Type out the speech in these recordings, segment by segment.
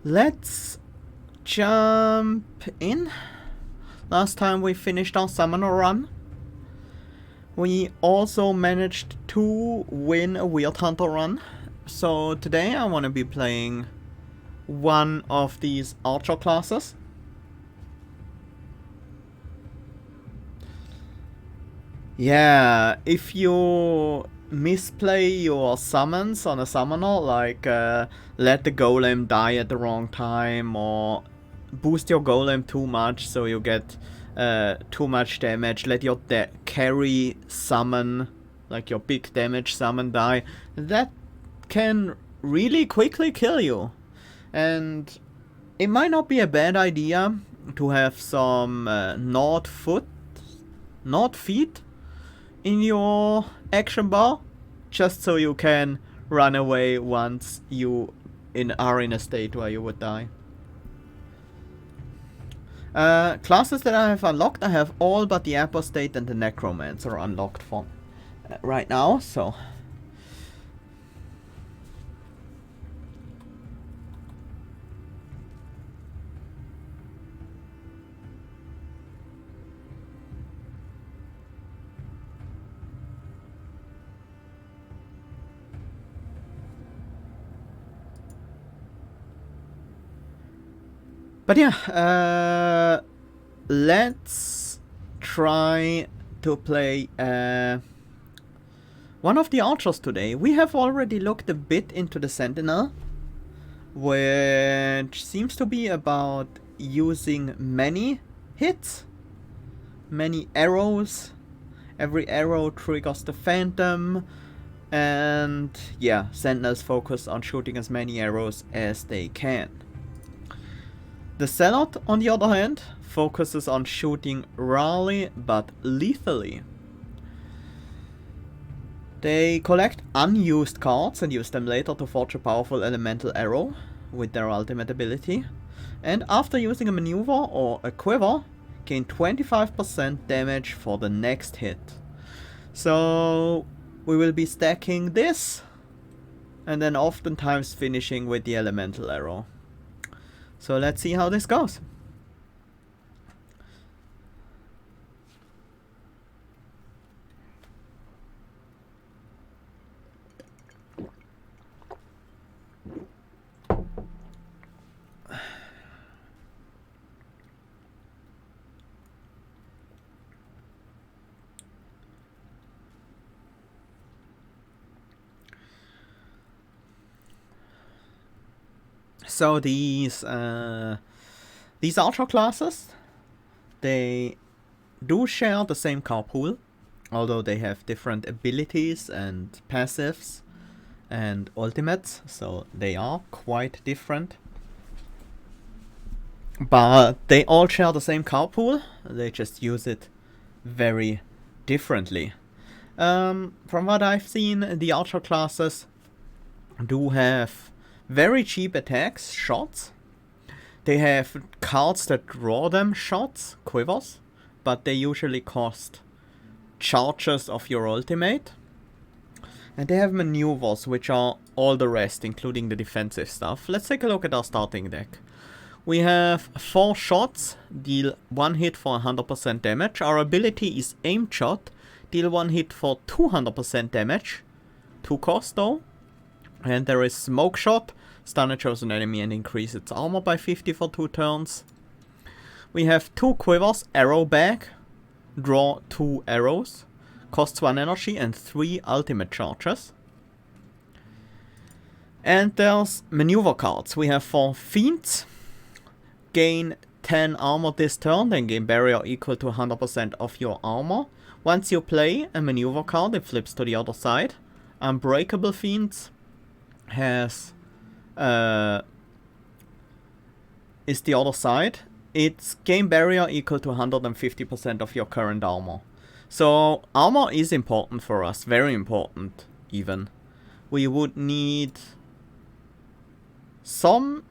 Let's jump in. Last time we finished our summoner run. We also managed to win a Weird Hunter run. So today I want to be playing one of these archer classes. Yeah, if you misplay your summons on a summoner, like let the golem die at the wrong time, or boost your golem too much so you get too much damage, let your carry summon, like your big damage summon, die, that can really quickly kill you. And it might not be a bad idea to have some Nord feet in your action bar, just so you can run away once you are in a state where you would die. Classes that I have unlocked, I have all but the Apostate and the Necromancer unlocked for right now, so... But yeah, let's try to play one of the archers today. We have already looked a bit into the Sentinel, which seems to be about using many hits, many arrows. Every arrow triggers the Phantom, and yeah, Sentinels focus on shooting as many arrows as they can. The Zealot, on the other hand, focuses on shooting rarely but lethally. They collect unused cards and use them later to forge a powerful elemental arrow with their ultimate ability. And after using a maneuver or a quiver, gain 25% damage for the next hit. So we will be stacking this and then oftentimes finishing with the elemental arrow. So let's see how this goes. So these archer classes, they do share the same card pool, although they have different abilities and passives and ultimates, so they are quite different. But they all share the same card pool, they just use it very differently. From what I've seen, the archer classes do have very cheap attacks, shots. They have cards that draw them shots, quivers, but they usually cost charges of your ultimate. And they have maneuvers, which are all the rest, including the defensive stuff. Let's take a look at our starting deck. We have 4 shots, deal 1 hit for 100% damage. Our ability is Aimed Shot, deal 1 hit for 200% damage. 2 cost though. And there is Smoke Shot, stun a chosen enemy and increase its armor by 50 for 2 turns. We have 2 quivers, Arrow Bag, draw 2 arrows, costs 1 energy and 3 ultimate charges. And there's maneuver cards. We have 4 Fiends, gain 10 armor this turn, then gain barrier equal to 100% of your armor. Once you play a maneuver card, it flips to the other side. Unbreakable Fiends has is the other side. Its gain barrier equal to 150% of your current armor. So armor is important for us, very important even. We would need some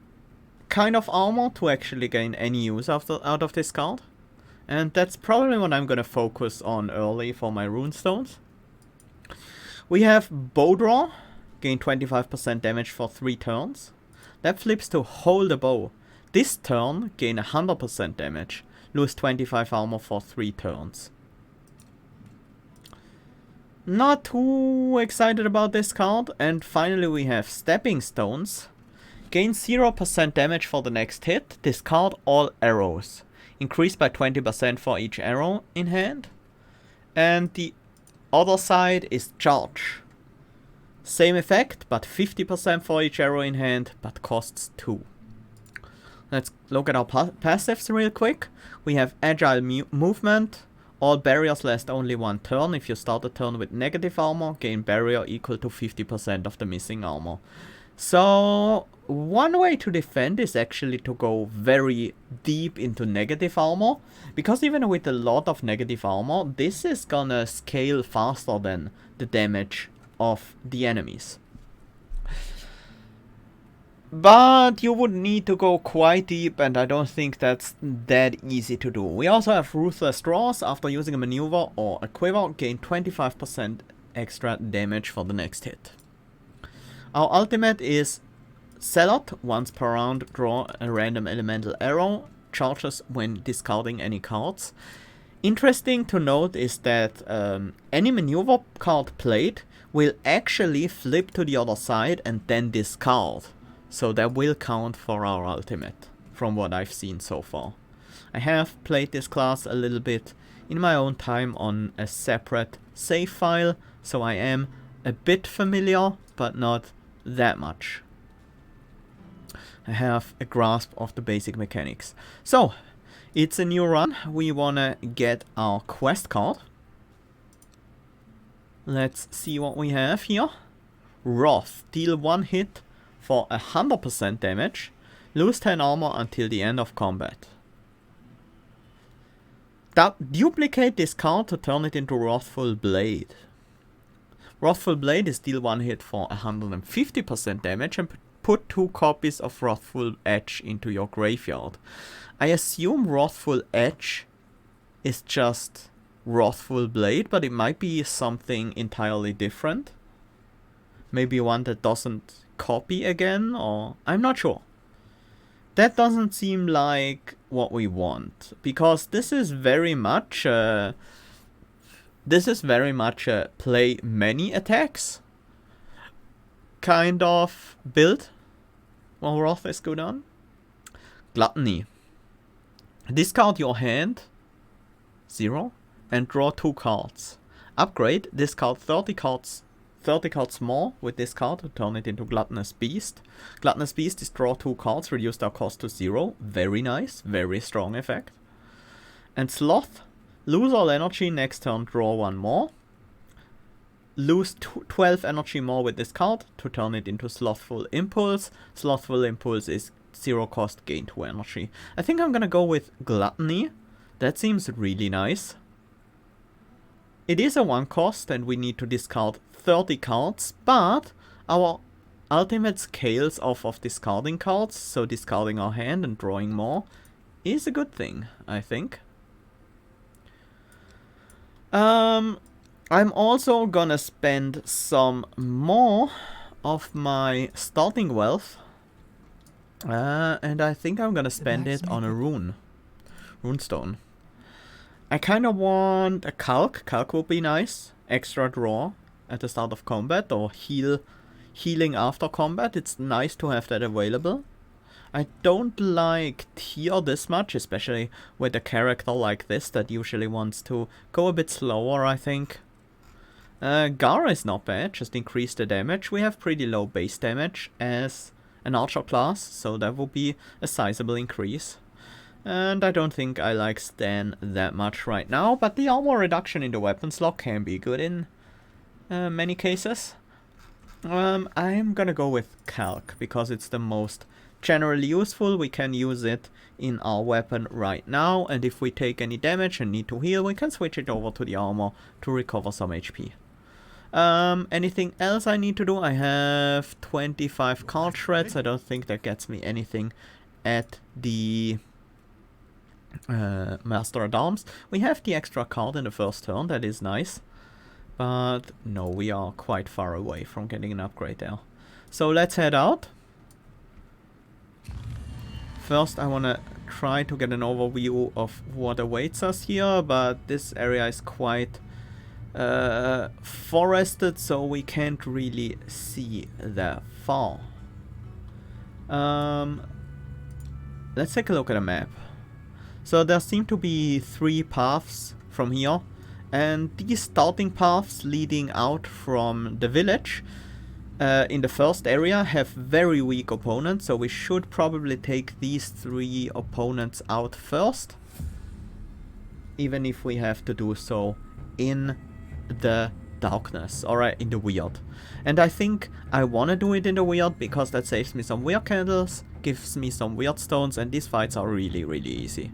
kind of armor to actually gain any use out of this card. And that's probably what I'm gonna focus on early for my runestones. We have Bow Draw, gain 25% damage for 3 turns. That flips to hold a bow. This turn, gain 100% damage. Lose 25 armor for 3 turns. Not too excited about this card. And finally we have Stepping Stones. Gain 0% damage for the next hit. Discard all arrows. Increase by 20% for each arrow in hand. And the other side is Charge. Same effect, but 50% for each arrow in hand, but costs 2. Let's look at our passives real quick. We have Agile Movement. All barriers last only 1 turn. If you start a turn with negative armor, gain barrier equal to 50% of the missing armor. So, one way to defend is actually to go very deep into negative armor. Because even with a lot of negative armor, this is gonna scale faster than the damage of the enemies. But you would need to go quite deep, and I don't think that's that easy to do. We also have Ruthless Draws. After using a maneuver or a quiver, gain 25% extra damage for the next hit. Our ultimate is Zealot. Once per round, draw a random elemental arrow. Charges when discarding any cards. Interesting to note is that any maneuver card played will actually flip to the other side and then discard. So that will count for our ultimate, from what I've seen so far. I have played this class a little bit in my own time on a separate save file, so I am a bit familiar, but not that much. I have a grasp of the basic mechanics. So, it's a new run. We wanna get our quest card. Let's see what we have here. Wrath. Deal 1 hit for 100% damage. Lose 10 armor until the end of combat. Duplicate this card to turn it into Wrathful Blade. Wrathful Blade is deal 1 hit for 150% damage and put 2 copies of Wrathful Edge into your graveyard. I assume Wrathful Edge is just Wrathful Blade, but it might be something entirely different. Maybe one that doesn't copy again, or I'm not sure. That doesn't seem like what we want, because this is very much play many attacks kind of build. While Wrath is good on. Gluttony. Discard your hand 0 and draw 2 cards. Upgrade, discard 30 cards more with this card to turn it into Gluttonous Beast. Gluttonous Beast is draw 2 cards, reduce their cost to 0. Very nice, very strong effect. And Sloth, lose all energy, next turn draw 1 more. Lose 12 energy more with this card to turn it into Slothful Impulse. Slothful Impulse is 0 cost, gain 2 energy. I think I'm gonna go with Gluttony. That seems really nice. It is a 1 cost and we need to discard 30 cards, but our ultimate scales off of discarding cards, so discarding our hand and drawing more is a good thing, I think. I'm also gonna spend some more of my starting wealth, and I think I'm gonna spend it on a runestone. I kinda want a calc. Calc would be nice. Extra draw at the start of combat, or healing after combat. It's nice to have that available. I don't like Tear this much, especially with a character like this that usually wants to go a bit slower, I think. Gar is not bad, just increase the damage. We have pretty low base damage as an archer class, so that will be a sizable increase. And I don't think I like Stan that much right now, but the armor reduction in the weapon slot can be good in many cases. I'm gonna go with Calc, because it's the most generally useful. We can use it in our weapon right now, and if we take any damage and need to heal, we can switch it over to the armor to recover some HP. Anything else I need to do? I have 25 card shreds. I don't think that gets me anything at the Master at Arms. We have the extra card in the first turn, that is nice. But no, we are quite far away from getting an upgrade there. So let's head out. First, I want to try to get an overview of what awaits us here, but this area is quite forested, so we can't really see that far. Let's take a look at a map. So there seem to be 3 paths from here, and these starting paths leading out from the village in the first area have very weak opponents, so we should probably take these 3 opponents out first, even if we have to do so in the darkness, or in the weird. And I think I want to do it in the weird because that saves me some weird candles, gives me some weird stones, and these fights are really, really easy.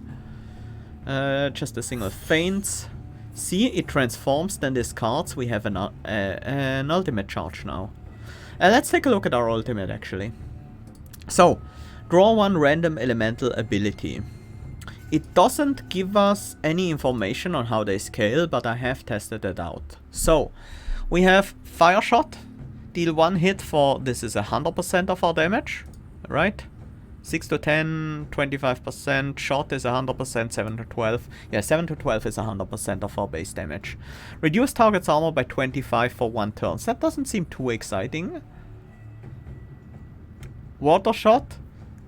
Just a single feint. See, it transforms, then discards. We have an ultimate charge now. Let's take a look at our ultimate actually. So, draw 1 random elemental ability. It doesn't give us any information on how they scale, but I have tested it out. So, we have Fire Shot. Deal 1 hit for, this is 100% of our damage, right? 6 to 10, 25%, shot is 100%, 7 to 12. Yeah, 7 to 12 is 100% of our base damage. Reduce target's armor by 25 for 1 turn. So that doesn't seem too exciting. Water Shot,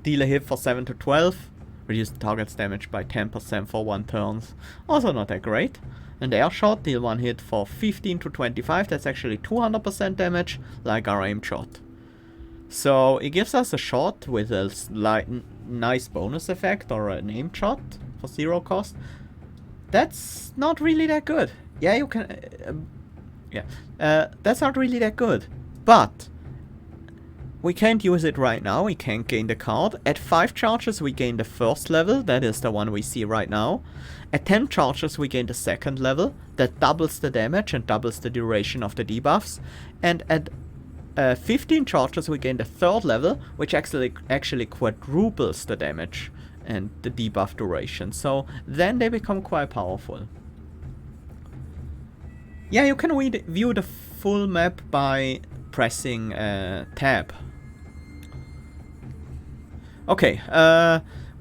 deal a hit for 7 to 12. Reduce the target's damage by 10% for 1 turn. Also not that great. And Air Shot, deal 1 hit for 15 to 25. That's actually 200% damage, like our aim shot. So it gives us a shot with a nice bonus effect, or an aim shot for 0 cost. That's not really that good. Yeah, you can... that's not really that good. But we can't use it right now. We can't gain the card. At 5 charges we gain the first level. That is the one we see right now. At 10 charges we gain the second level. That doubles the damage and doubles the duration of the debuffs. And at 15 charges we gain the third level, which actually quadruples the damage and the debuff duration. So then they become quite powerful. Yeah, you can view the full map by pressing tab. Okay,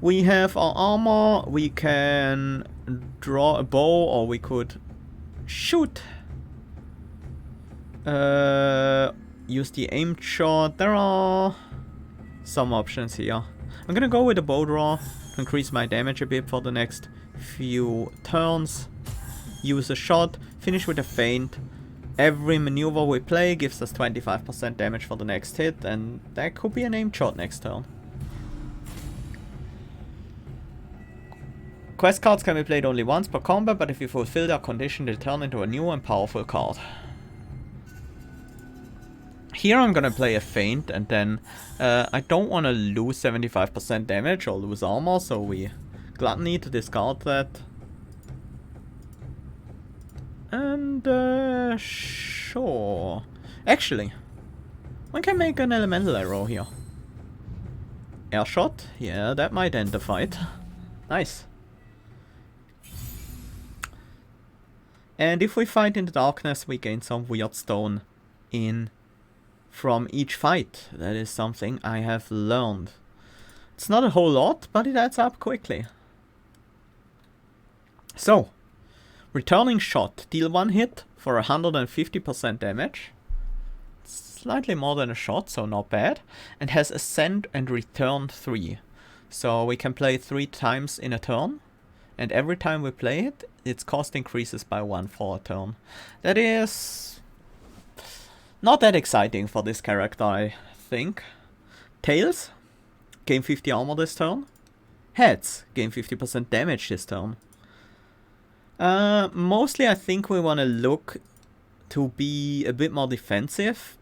we have our armor. We can draw a bow, or we could shoot. Use the aim shot. There are some options here. I'm gonna go with a bow draw to increase my damage a bit for the next few turns. Use a shot, finish with a feint. Every maneuver we play gives us 25% damage for the next hit, and that could be an aim shot next turn. Quest cards can be played only once per combat, but if you fulfill their condition, they turn into a new and powerful card. Here I'm gonna play a feint, and then I don't want to lose 75% damage or lose armor, so we gladly to discard that. And sure. Actually, one can make an elemental arrow here. Air shot, yeah, that might end the fight. Nice. And if we fight in the darkness, we gain some weird stone in from each fight. That is something I have learned. It's not a whole lot, but it adds up quickly. So, returning shot. Deal 1 hit for 150% damage. Slightly more than a shot, so not bad. And has ascend and return 3. So we can play 3 times in a turn. And every time we play it, its cost increases by 1 for a turn. That is not that exciting for this character, I think. Tails, gain 50 armor this turn. Heads, gain 50% damage this turn. Mostly I think we want to look to be a bit more defensive.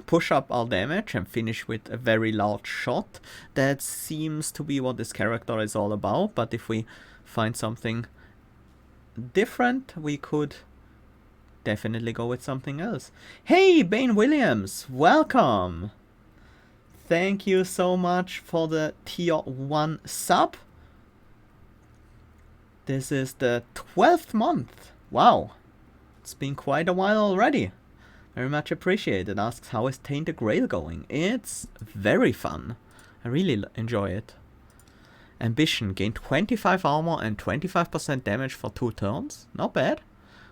Push up our damage and finish with a very large shot. That seems to be what this character is all about, but if we find something different, we could definitely go with something else. Hey, Bane Williams, welcome! Thank you so much for the tier 1 sub. This is the 12th month. Wow, it's been quite a while already. Very much appreciated. Asks, how is Tainted Grail going? It's very fun. I really enjoy it. Ambition, gain 25 armor and 25% damage for 2 turns. Not bad.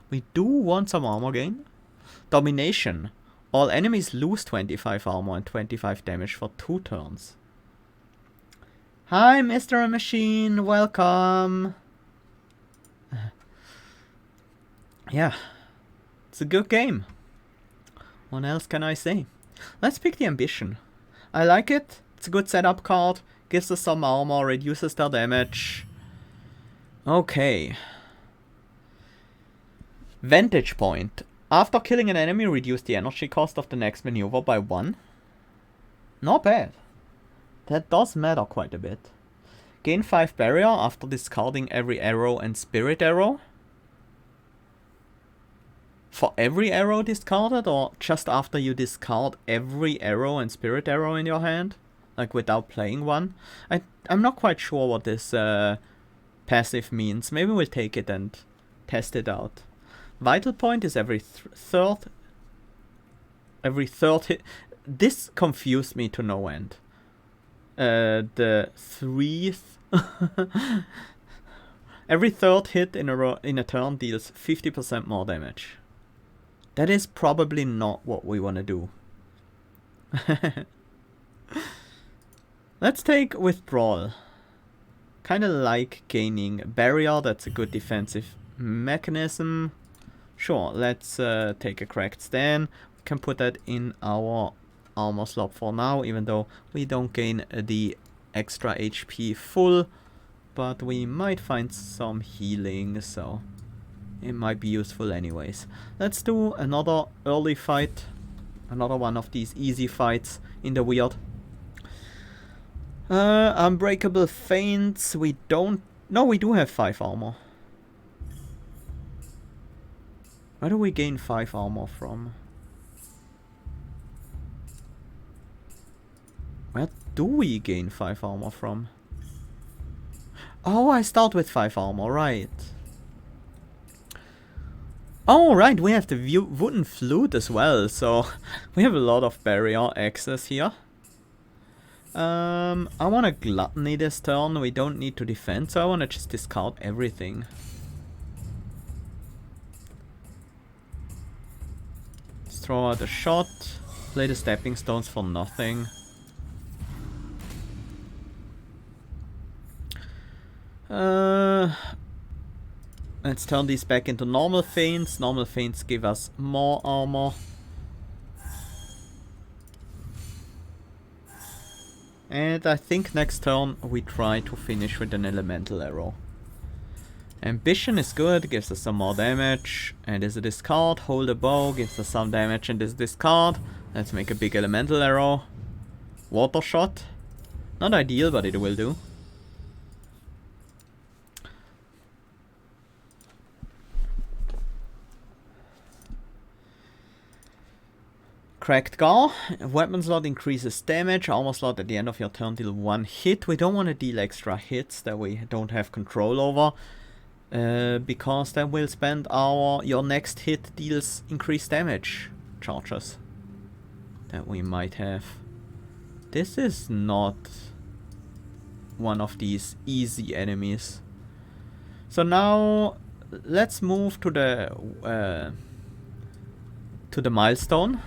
We do want some armor gain. Domination, all enemies lose 25 armor and 25 damage for 2 turns. Hi, Mr. Machine, welcome. Yeah, it's a good game. What else can I say? Let's pick the Ambition. I like it. It's a good setup card. Gives us some armor, reduces their damage. Okay. Vantage Point. After killing an enemy, reduce the energy cost of the next maneuver by 1. Not bad. That does matter quite a bit. Gain 5 barrier after discarding every arrow and spirit arrow. For every arrow discarded, or just after you discard every arrow and spirit arrow in your hand? Like without playing one? I'm not quite sure what this passive means. Maybe we'll take it and test it out. Vital Point is every third hit. This confused me to no end. The 3th... Every third hit in a turn deals 50% more damage. That is probably not what we want to do. Let's take Withdrawal. Kinda like gaining Barrier, that's a good defensive mechanism. Sure, let's take a Cracked Stand. We can put that in our armor slot for now, even though we don't gain the extra HP full. But we might find some healing, so it might be useful anyways. Let's do another early fight. Another one of these easy fights in the Weird. Unbreakable Feints. We don't... No, we do have 5 armor. Where do we gain 5 armor from? Where do we gain 5 armor from? Oh, I start with 5 armor, right. Oh, right, we have the wooden flute as well, so we have a lot of barrier access here. I want to Gluttony this turn, we don't need to defend, so I want to just discard everything. Let's throw out a shot, play the Stepping Stones for nothing. Let's turn these back into normal feints. Normal feints give us more armor. And I think next turn we try to finish with an elemental arrow. Ambition is good, gives us some more damage. And is a discard. Hold a bow, gives us some damage and is discard. Let's make a big elemental arrow. Water shot. Not ideal, but it will do. Cracked Gar. Weapon slot increases damage. Armor slot at the end of your turn deal 1 hit. We don't want to deal extra hits that we don't have control over. Because then we'll spend your next hit deals increased damage charges that we might have. This is not one of these easy enemies. So now let's move to the milestone.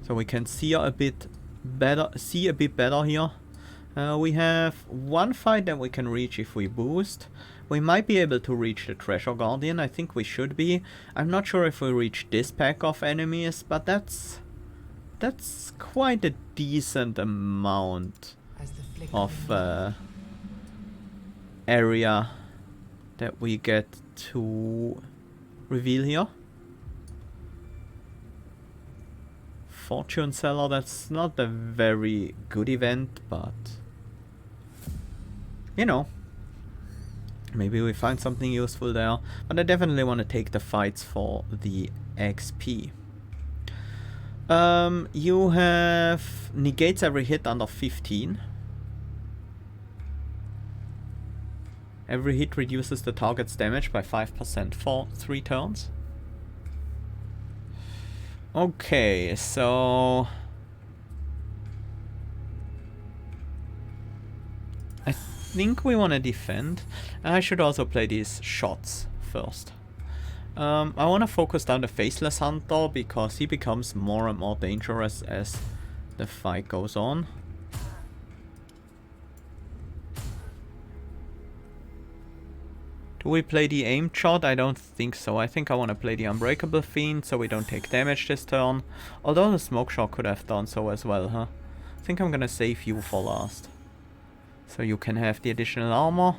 So we can see a bit better here. We have one fight that we can reach if we boost. We might be able to reach the Treasure Guardian. I think we should be. I'm not sure if we reach this pack of enemies, but that's quite a decent amount of area that we get to reveal here. Fortune Seller, that's not a very good event, but you know, maybe we find something useful there. But I definitely want to take the fights for the XP. You have negates every hit under 15. Every hit reduces the target's damage by 5% for 3 turns. Okay, so I think we want to defend. I should also play these shots first. I want to focus down the Faceless Hunter because he becomes more and more dangerous as the fight goes on. Do we play the aimed shot? I don't think so. I think I want to play the Unbreakable Fiend so we don't take damage this turn. Although the smoke shot could have done so as well, huh? I think I'm gonna save you for last. So you can have the additional armor.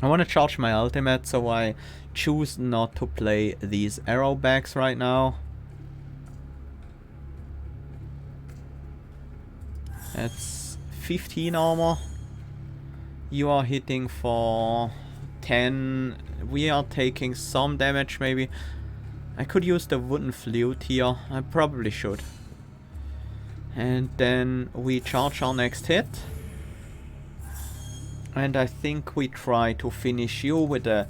I want to charge my ultimate, so I choose not to play these arrow bags right now. That's 15 armor. You are hitting for 10. We are taking some damage maybe. I could use the wooden flute here. I probably should. And then we charge our next hit. And I think we try to finish you with a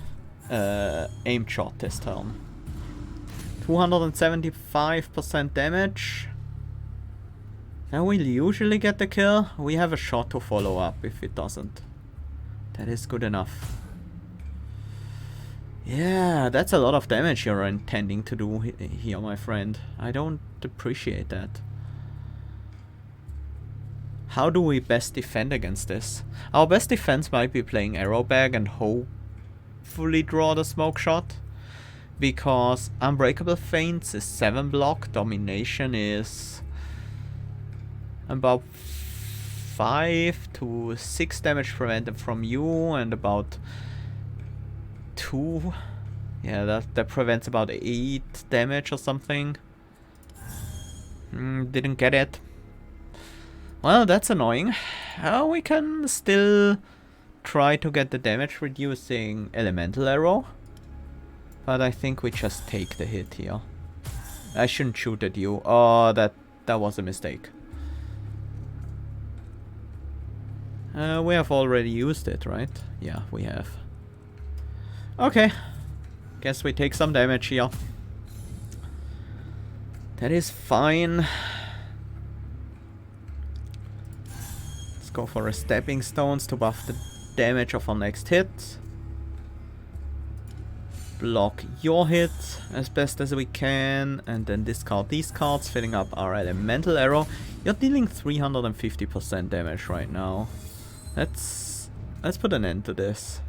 aim shot this turn. 275% damage. Now we'll usually get the kill. We have a shot to follow up if it doesn't. That is good enough. Yeah, that's a lot of damage you're intending to do here, my friend. I don't appreciate that. How do we best defend against this? Our best defense might be playing arrow bag and hopefully draw the smoke shot. Because Unbreakable Feints is 7 block, Domination is about 5 to 6 damage prevented from you, and about 2. Yeah, that prevents about 8 damage or something. Didn't get it. Well, that's annoying. We can still try to get the damage reducing elemental arrow. But I think we just take the hit here. I shouldn't shoot at you. Oh, that was a mistake. We have already used it, right? Yeah, we have. Okay. Guess we take some damage here. That is fine. Let's go for a stepping stones to buff the damage of our next hit. Block your hit as best as we can, and then discard these cards, filling up our elemental arrow. You're dealing 350% damage right now. Let's put an end to this.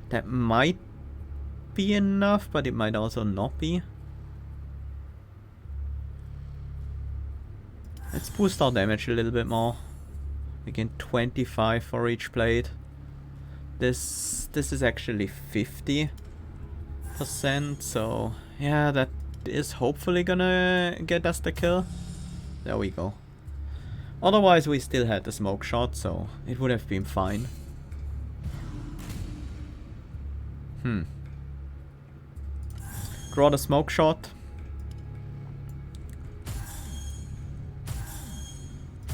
That might be enough, but it might also not be. Let's boost our damage a little bit more. We gain 25 for each blade. This is actually 50%, so yeah, that is hopefully gonna get us the kill. There we go. Otherwise we still had the smoke shot, so it would have been fine. Draw the smoke shot.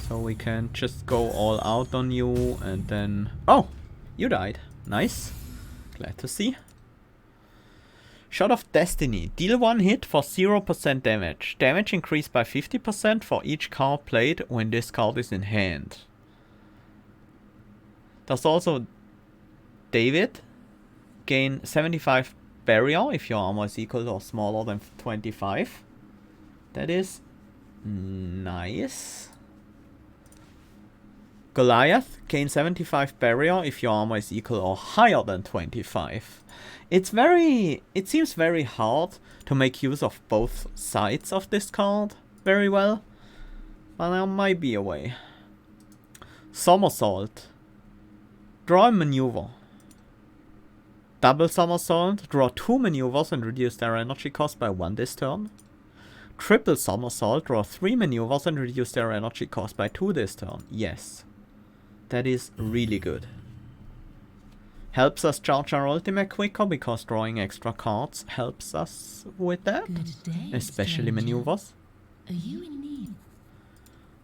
So we can just go all out on you and then... Oh! You died. Nice. Glad to see. Shot of Destiny. Deal 1 hit for 0% damage. Damage increased by 50% for each card played when this card is in hand. There's also David. Gain 75 barrier if your armor is equal or smaller than 25. That is nice. Goliath, gain 75 barrier if your armor is equal or higher than 25. It seems very hard to make use of both sides of this card very well, but there might be a way. Somersault. Draw a maneuver. Double somersault, draw 2 maneuvers and reduce their energy cost by 1 this turn. Triple somersault, draw 3 maneuvers and reduce their energy cost by 2 this turn. Yes. That is really good. Helps us charge our ultimate quicker because drawing extra cards helps us with that. Good day, especially stranger. maneuvers. Are you in need?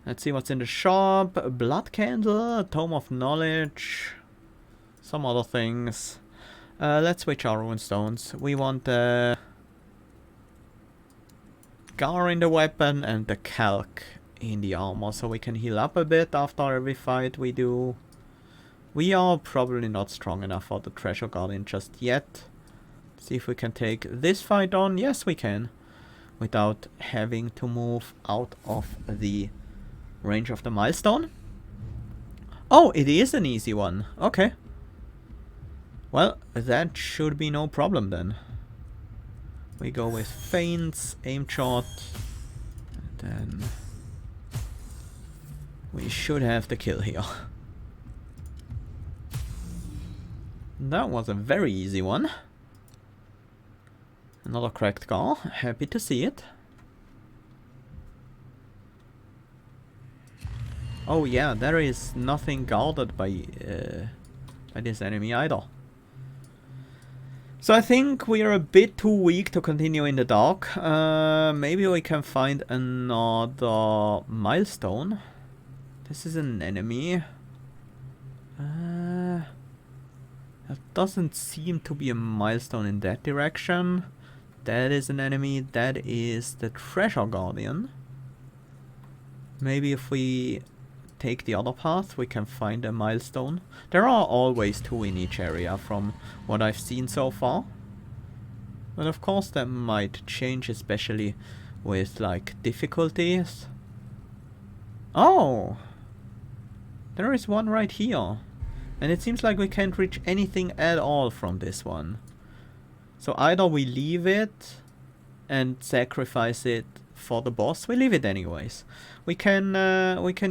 Let's see what's in the shop. A blood candle, tome of knowledge, some other things. Let's switch our runestones. We want the Gar in the weapon and the calc in the armor so we can heal up a bit after every fight we do. We are probably not strong enough for the Treasure Guardian just yet. See if we can take this fight on. Yes, we can. Without having to move out of the range of the milestone. Oh, it is an easy one. Okay. Well, that should be no problem then. We go with feints, aim shot, and then we should have the kill here. That was a very easy one. Another cracked car. Happy to see it. Oh yeah, there is nothing guarded by this enemy either. So I think we are a bit too weak to continue in the dark. Maybe we can find another milestone. This is an enemy. There doesn't seem to be a milestone in that direction. That is an enemy. That is the Treasure Guardian. Maybe if we take the other path, we can find a milestone. There are always two in each area from what I've seen so far. But of course that might change, especially with like difficulties. Oh! There is one right here. And it seems like we can't reach anything at all from this one. So either we leave it and sacrifice it for the boss. We leave it anyways. We can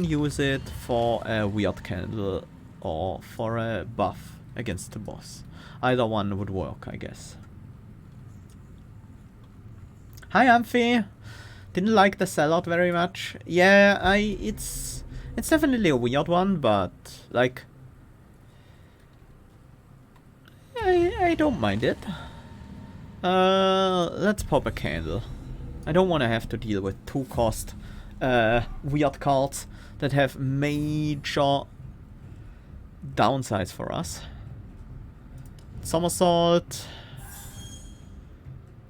use it for a weird candle or for a buff against the boss. Either one would work, I guess. Hi, Amphi. Didn't like the Zealot very much. Yeah, it's definitely a weird one, but like I don't mind it. Let's pop a candle. I don't want to have to deal with 2 cost weird cards that have major downsides for us. Somersault.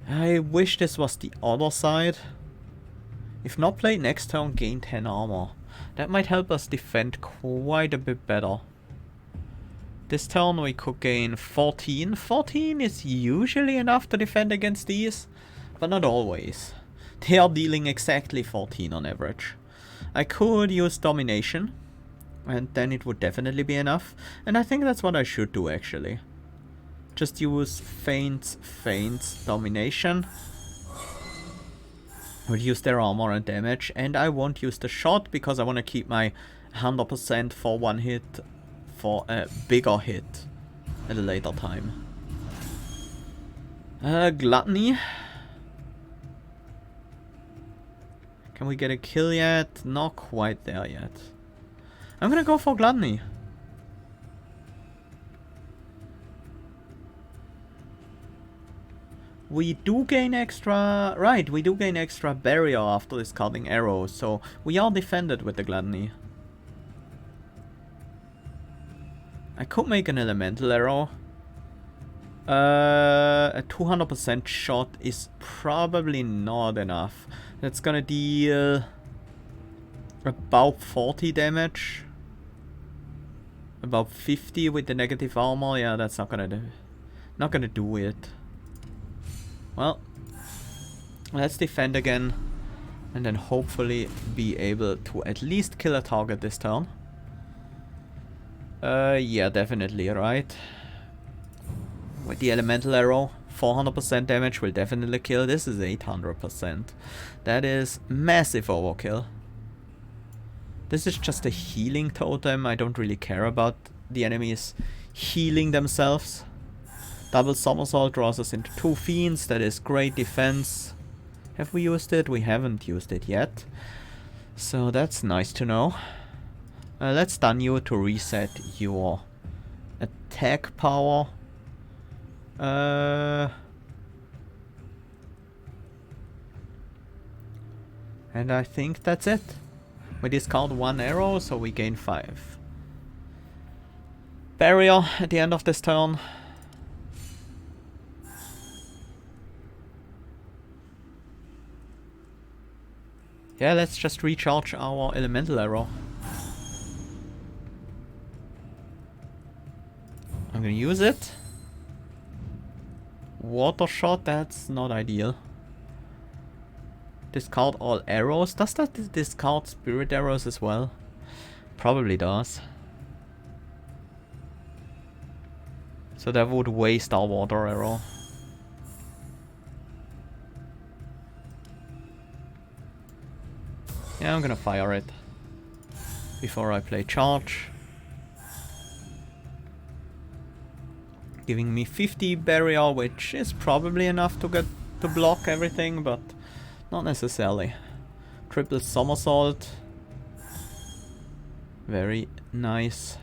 I wish this was the other side. If not played next turn, gain 10 armor. That might help us defend quite a bit better. This turn we could gain 14. 14 is usually enough to defend against these, but not always. They are dealing exactly 14 on average. I could use domination, and then it would definitely be enough. And I think that's what I should do actually. Just use feints, domination. Reduce their armor and damage, and I won't use the shot because I want to keep my 100% for one hit for a bigger hit at a later time. Gluttony. Can we get a kill yet? Not quite there yet. I'm gonna go for Gluttony. We do gain extra... Right, we do gain extra barrier after discarding arrows, so we are defended with the Gluttony. I could make an elemental arrow. A 200% shot is probably not enough. That's gonna deal about 40 damage. About 50 with the negative armor. Yeah, that's not gonna do it. Well, let's defend again, and then hopefully be able to at least kill a target this turn. Yeah, definitely, right? With the elemental arrow, 400% damage will definitely kill. This is 800%. That is massive overkill. This is just a healing totem. I don't really care about the enemies healing themselves. Double somersault draws us into 2 fiends. That is great defense. Have we used it? We haven't used it yet. So that's nice to know. Let's stun you to reset your attack power. And I think that's it. We discard 1 arrow, so we gain 5. Barrier at the end of this turn. Yeah, let's just recharge our elemental arrow. I'm gonna use it. Water shot, that's not ideal. Discard all arrows. Does that discard spirit arrows as well? Probably does. So that would waste our water arrow. Yeah, I'm gonna fire it before I play charge. Giving me 50 barrier, which is probably enough to get to block everything, but not necessarily. Triple somersault. Very nice.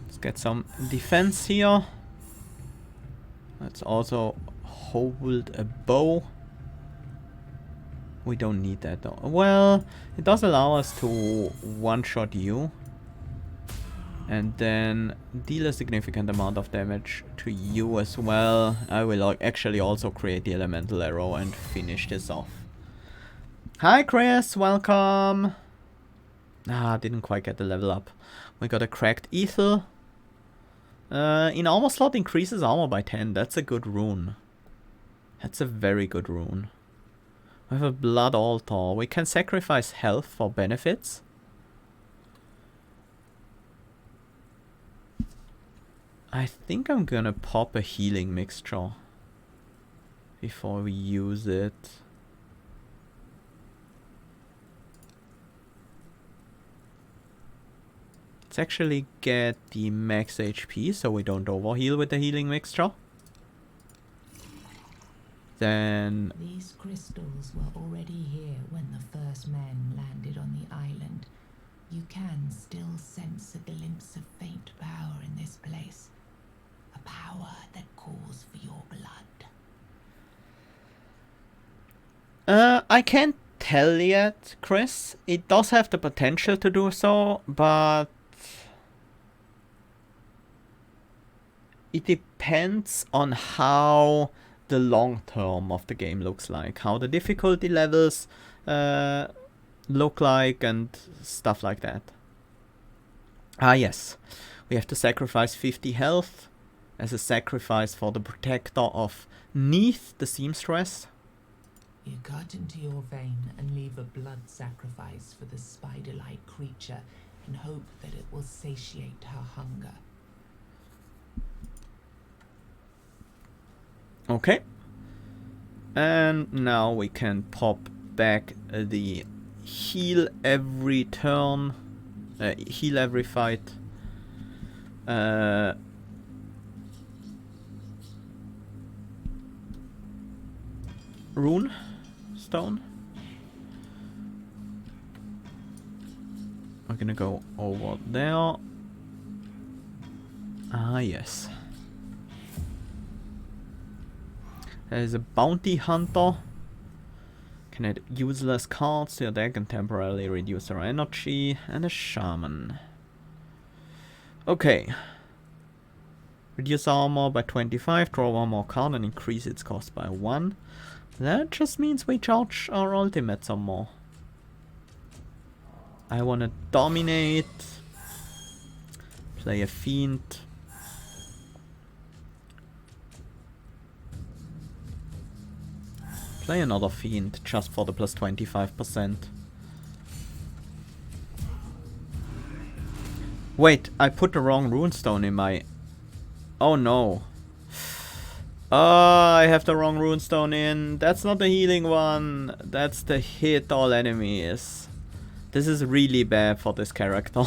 Let's get some defense here. Let's also hold a bow. We don't need that though. Well, it does allow us to one-shot you. And then deal a significant amount of damage to you as well. I will actually also create the elemental arrow and finish this off. Hi Chris, welcome! Ah, didn't quite get the level up. We got a cracked ether. In armor slot increases armor by 10. That's a good rune. That's a very good rune. We have a blood altar. We can sacrifice health for benefits. I think I'm gonna pop a healing mixture before we use it. Let's actually get the max HP so we don't overheal with the healing mixture. Then These crystals were already here when the first men landed on the island. You can still sense a glimpse of faint power in this place. A power that calls for your blood. I can't tell yet, Chris. It does have the potential to do so, but it depends on how the long term of the game looks like, how the difficulty levels look like and stuff like that. Ah yes, we have to sacrifice 50 health as a sacrifice for the protector of Neath, the seamstress. You cut into your vein and leave a blood sacrifice for the spider-like creature in hope that it will satiate her hunger. Okay. And now we can pop back the heal every turn, heal every fight. Rune stone. We're gonna go over there. Ah, yes. There's a bounty hunter. Can add useless cards to your deck and temporarily reduce their energy. And a shaman. Okay. Reduce armor by 25, draw one more card and increase its cost by 1. That just means we charge our ultimate some more. I wanna dominate. Play a fiend. Play another fiend just for the plus 25%. Wait, I put the wrong runestone in my... Oh no. Oh, I have the wrong runestone in. That's not the healing one. That's the hit all enemies. This is really bad for this character.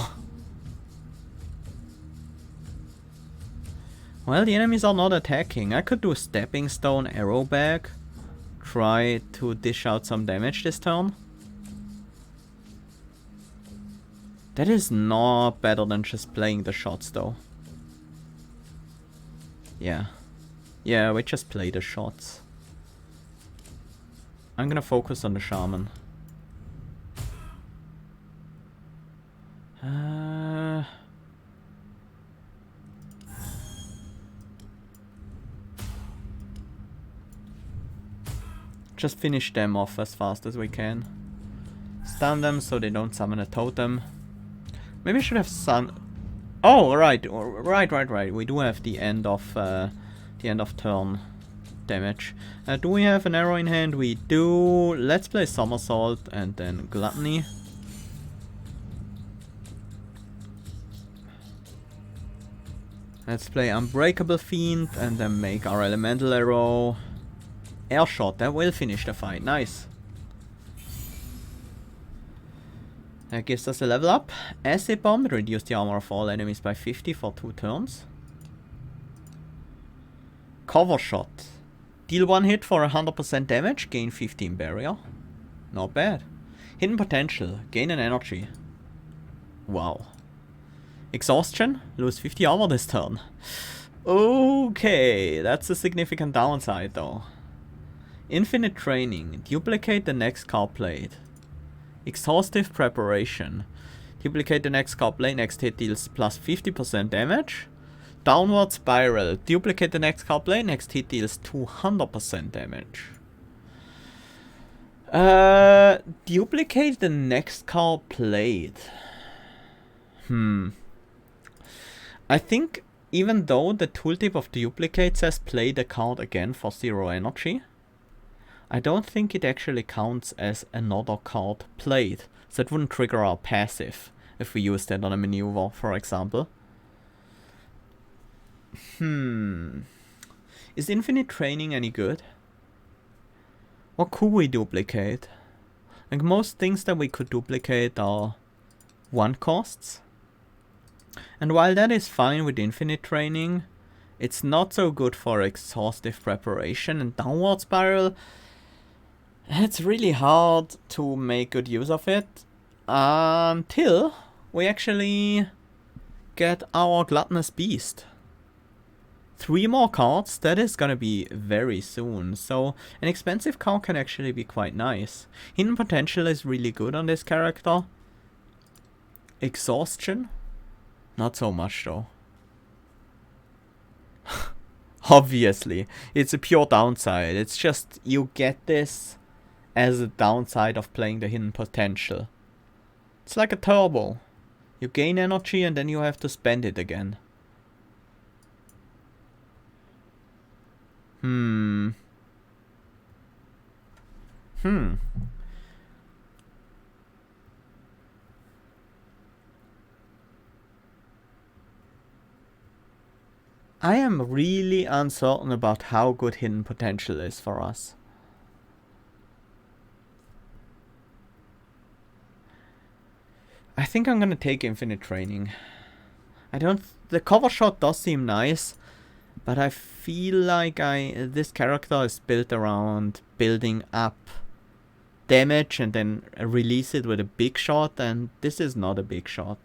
Well, the enemies are not attacking. I could do a stepping stone arrow bag. Try to dish out some damage this turn. That is not better than just playing the shots though. Yeah. Yeah, we just play the shots. I'm gonna focus on the shaman. just finish them off as fast as we can. Stun them so they don't summon a totem. Maybe I should have Oh, right. We do have the end of turn damage. Do we have an arrow in hand? We do. Let's play Somersault and then Gluttony. Let's play Unbreakable Fiend and then make our Elemental Arrow. Air Shot, that will finish the fight. Nice. That gives us a level up. Acid Bomb, reduce the armor of all enemies by 50 for 2 turns. Cover Shot. Deal 1 hit for 100% damage, gain 15 barrier. Not bad. Hidden Potential, gain an energy. Wow. Exhaustion, lose 50 armor this turn. Okay, that's a significant downside though. Infinite Training, duplicate the next card played. Exhaustive Preparation, duplicate the next card played, next hit deals plus 50% damage. Downward Spiral, duplicate the next card played, next hit deals 200% damage. Duplicate the next card played. I think even though the tooltip of duplicate says play the card again for 0 energy, I don't think it actually counts as another card played. So it wouldn't trigger our passive if we use that on a maneuver, for example. Is Infinite Training any good? What could we duplicate? Like most things that we could duplicate are 1 costs. And while that is fine with Infinite Training, it's not so good for Exhaustive Preparation and Downward Spiral. It's really hard to make good use of it until we actually get our Gluttonous Beast. 3 more cards, that is gonna be very soon, so an expensive card can actually be quite nice. Hidden Potential is really good on this character. Exhaustion? Not so much though. Obviously, it's a pure downside. It's just you get this as a downside of playing the Hidden Potential. It's like a turbo. You gain energy and then you have to spend it again. I am really uncertain about how good Hidden Potential is for us. I think I'm gonna take Infinite Training. The cover shot does seem nice, but I feel like this character is built around building up damage and then release it with a big shot, and this is not a big shot.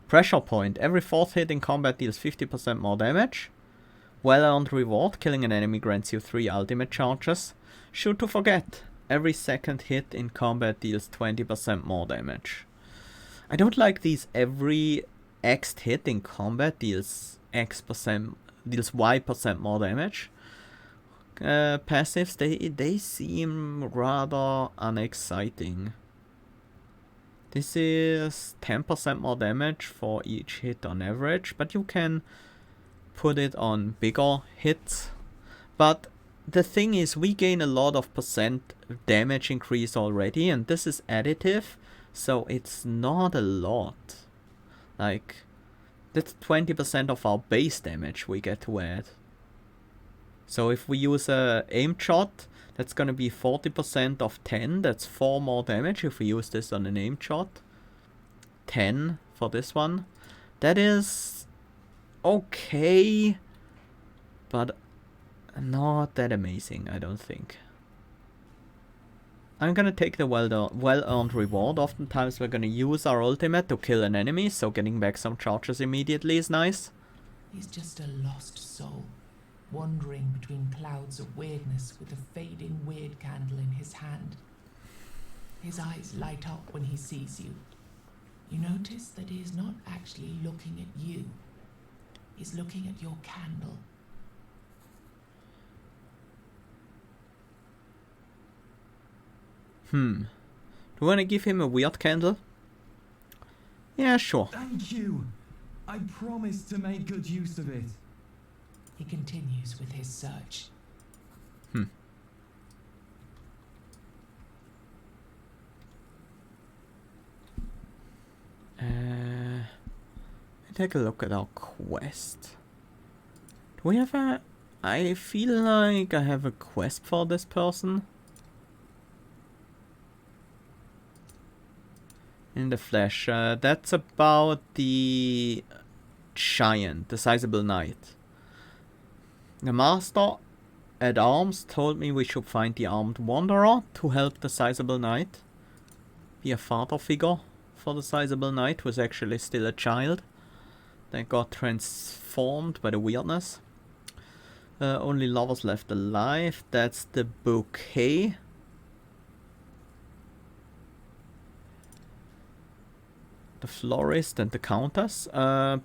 Pressure Point. Every 4th hit in combat deals 50% more damage. Well-earned reward. Killing an enemy grants you 3 ultimate charges. Shoot to Forget. Every 2nd hit in combat deals 20% more damage. I don't like these every X hit in combat deals Y% more damage. Passives, they seem rather unexciting. This is 10% more damage for each hit on average, but you can put it on bigger hits. But the thing is, we gain a lot of percent damage increase already, and this is additive, so it's not a lot. Like, that's 20% of our base damage we get to add. So if we use a aim shot, that's gonna be 40% of 10, that's 4 more damage if we use this on an aim shot. 10 for this one. That is okay, but not that amazing, I don't think. I'm gonna take the well-earned reward. Oftentimes we're gonna use our ultimate to kill an enemy, so getting back some charges immediately is nice. He's just a lost soul, wandering between clouds of weirdness with a fading weird candle in his hand. His eyes light up when he sees you. You notice that he is not actually looking at you. He's looking at your candle. Do you want to give him a weird candle? Yeah, sure. Thank you. I promise to make good use of it. He continues with his search. Take a look at our quest. Do we have a... I feel like I have a quest for this person. In the flesh. That's about the giant, the sizable knight. The master at arms told me we should find the armed wanderer to help the sizable knight. Be a father figure for the sizable knight, who is actually still a child. That got transformed by the weirdness. Only lovers left alive. That's the bouquet. The florist and the countess.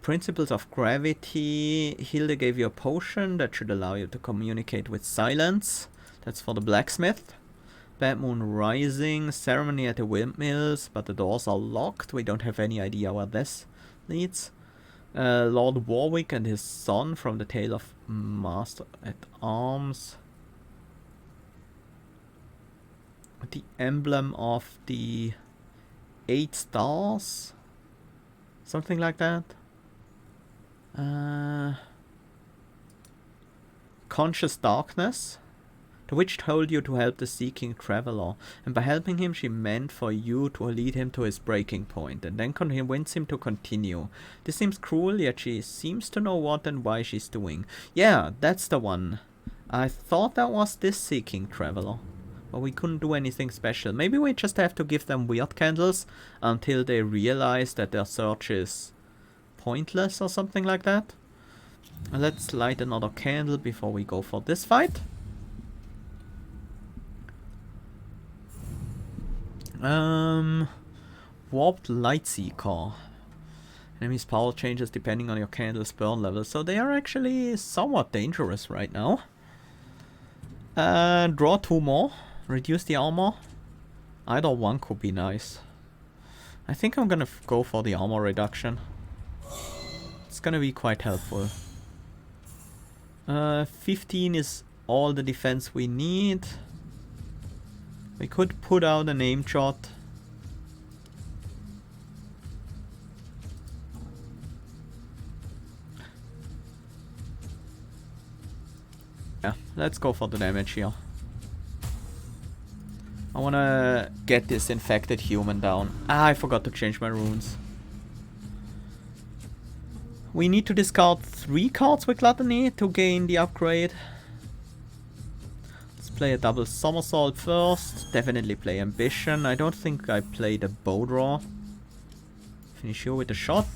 Principles of gravity. Hilde gave you a potion that should allow you to communicate with silence. That's for the blacksmith. Bad Moon Rising. Ceremony at the windmills, but the doors are locked. We don't have any idea where this leads. Lord Warwick and his son from the Tale of Master at Arms. The emblem of the 8 stars. Something like that. Conscious Darkness. The witch told you to help the seeking traveler, and by helping him she meant for you to lead him to his breaking point, and then convince him to continue. This seems cruel, yet she seems to know what and why she's doing. Yeah, that's the one. I thought that was this seeking traveler, but we couldn't do anything special. Maybe we just have to give them weird candles until they realize that their search is pointless or something like that. Let's light another candle before we go for this fight. Warped Lightseeker. Enemy's power changes depending on your candle's burn level, so they are actually somewhat dangerous right now. Draw 2 more. Reduce the armor. Either one could be nice. I think I'm gonna go for the armor reduction. It's gonna be quite helpful. 15 is all the defense we need. We could put out an aim shot. Yeah, let's go for the damage here. I wanna get this infected human down. I forgot to change my runes. We need to discard 3 cards with Gluttony to gain the upgrade. Play a double somersault first. Definitely play ambition. I don't think I played a bow draw. Finish you with a shot.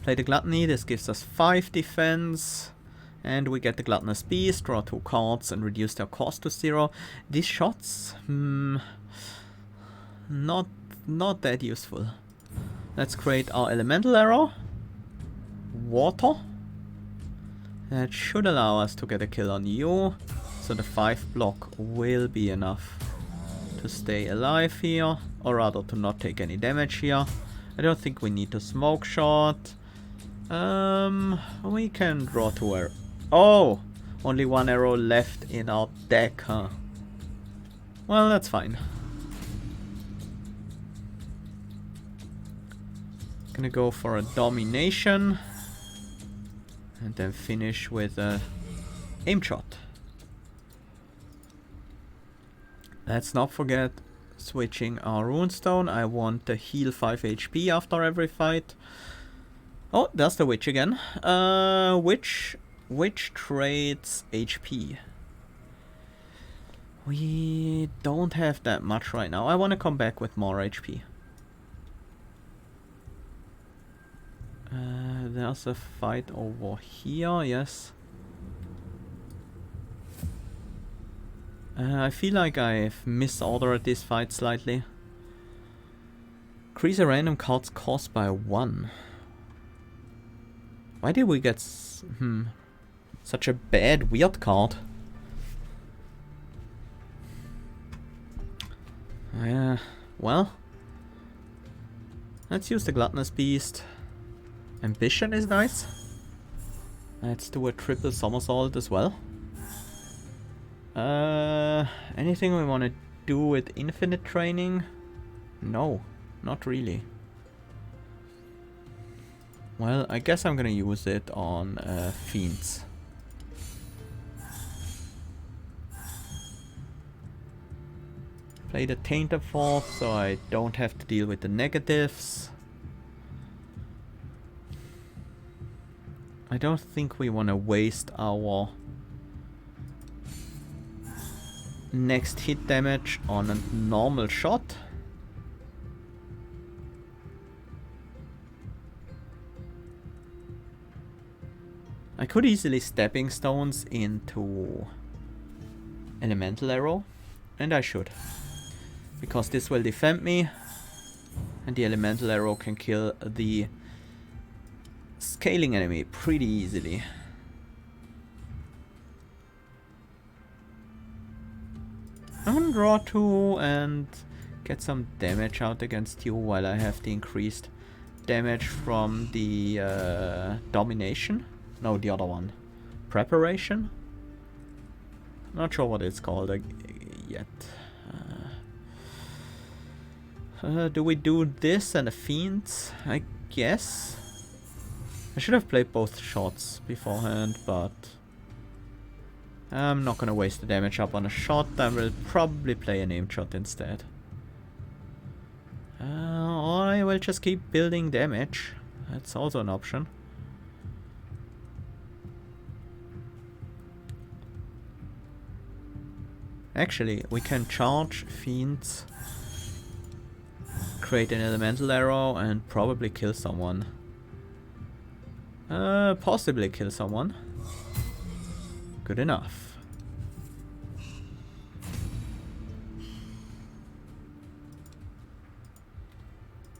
Play the gluttony. This gives us 5 defense. And we get the gluttonous beast. Draw 2 cards and reduce their cost to 0. These shots, not that useful. Let's create our elemental arrow. Water. That should allow us to get a kill on you. So the 5 block will be enough to stay alive here. Or rather to not take any damage here. I don't think we need to smoke shot. We can draw 2 arrows. Oh! Only 1 arrow left in our deck, huh? Well, that's fine. Gonna go for a domination and then finish with a aim shot. Let's not forget switching our runestone. I want to heal 5 HP after every fight. Oh, there's the witch again. Which trades HP? We don't have that much right now. I want to come back with more HP. There's a fight over here, yes. I feel like I've misordered this fight slightly. Increase a random card's cost by 1. Why did we get such a bad weird card? Yeah, well, let's use the Gluttonous Beast. Ambition is nice. Let's do a triple somersault as well. Anything we want to do with infinite training? No, not really. Well, I guess I'm gonna use it on fiends. Play the Tainted Force so I don't have to deal with the negatives. I don't think we want to waste our next hit damage on a normal shot. I could easily stepping stones into elemental arrow, and I should. Because this will defend me, and the elemental arrow can kill the scaling enemy pretty easily. I'm gonna draw 2 and get some damage out against you while I have the increased damage from the domination. No, the other one. Preparation? Not sure what it's called yet. Do we do this and a fiend? I guess. I should have played both shots beforehand, but I'm not gonna waste the damage up on a shot. I will probably play an aim shot instead. Or I will just keep building damage. That's also an option. Actually, we can charge fiends, create an elemental arrow, and probably kill someone. Possibly kill someone. Good enough.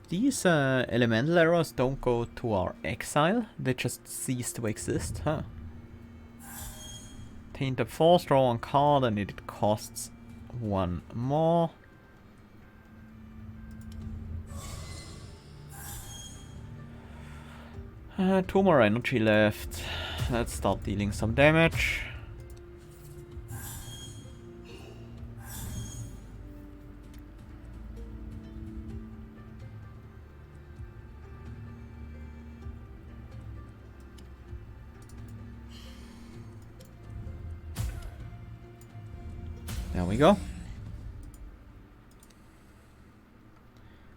These elemental arrows don't go to our exile, they just cease to exist, huh? Tainted Force, draw 1 card, and it costs 1 more. Two more energy left. Let's start dealing some damage. There we go.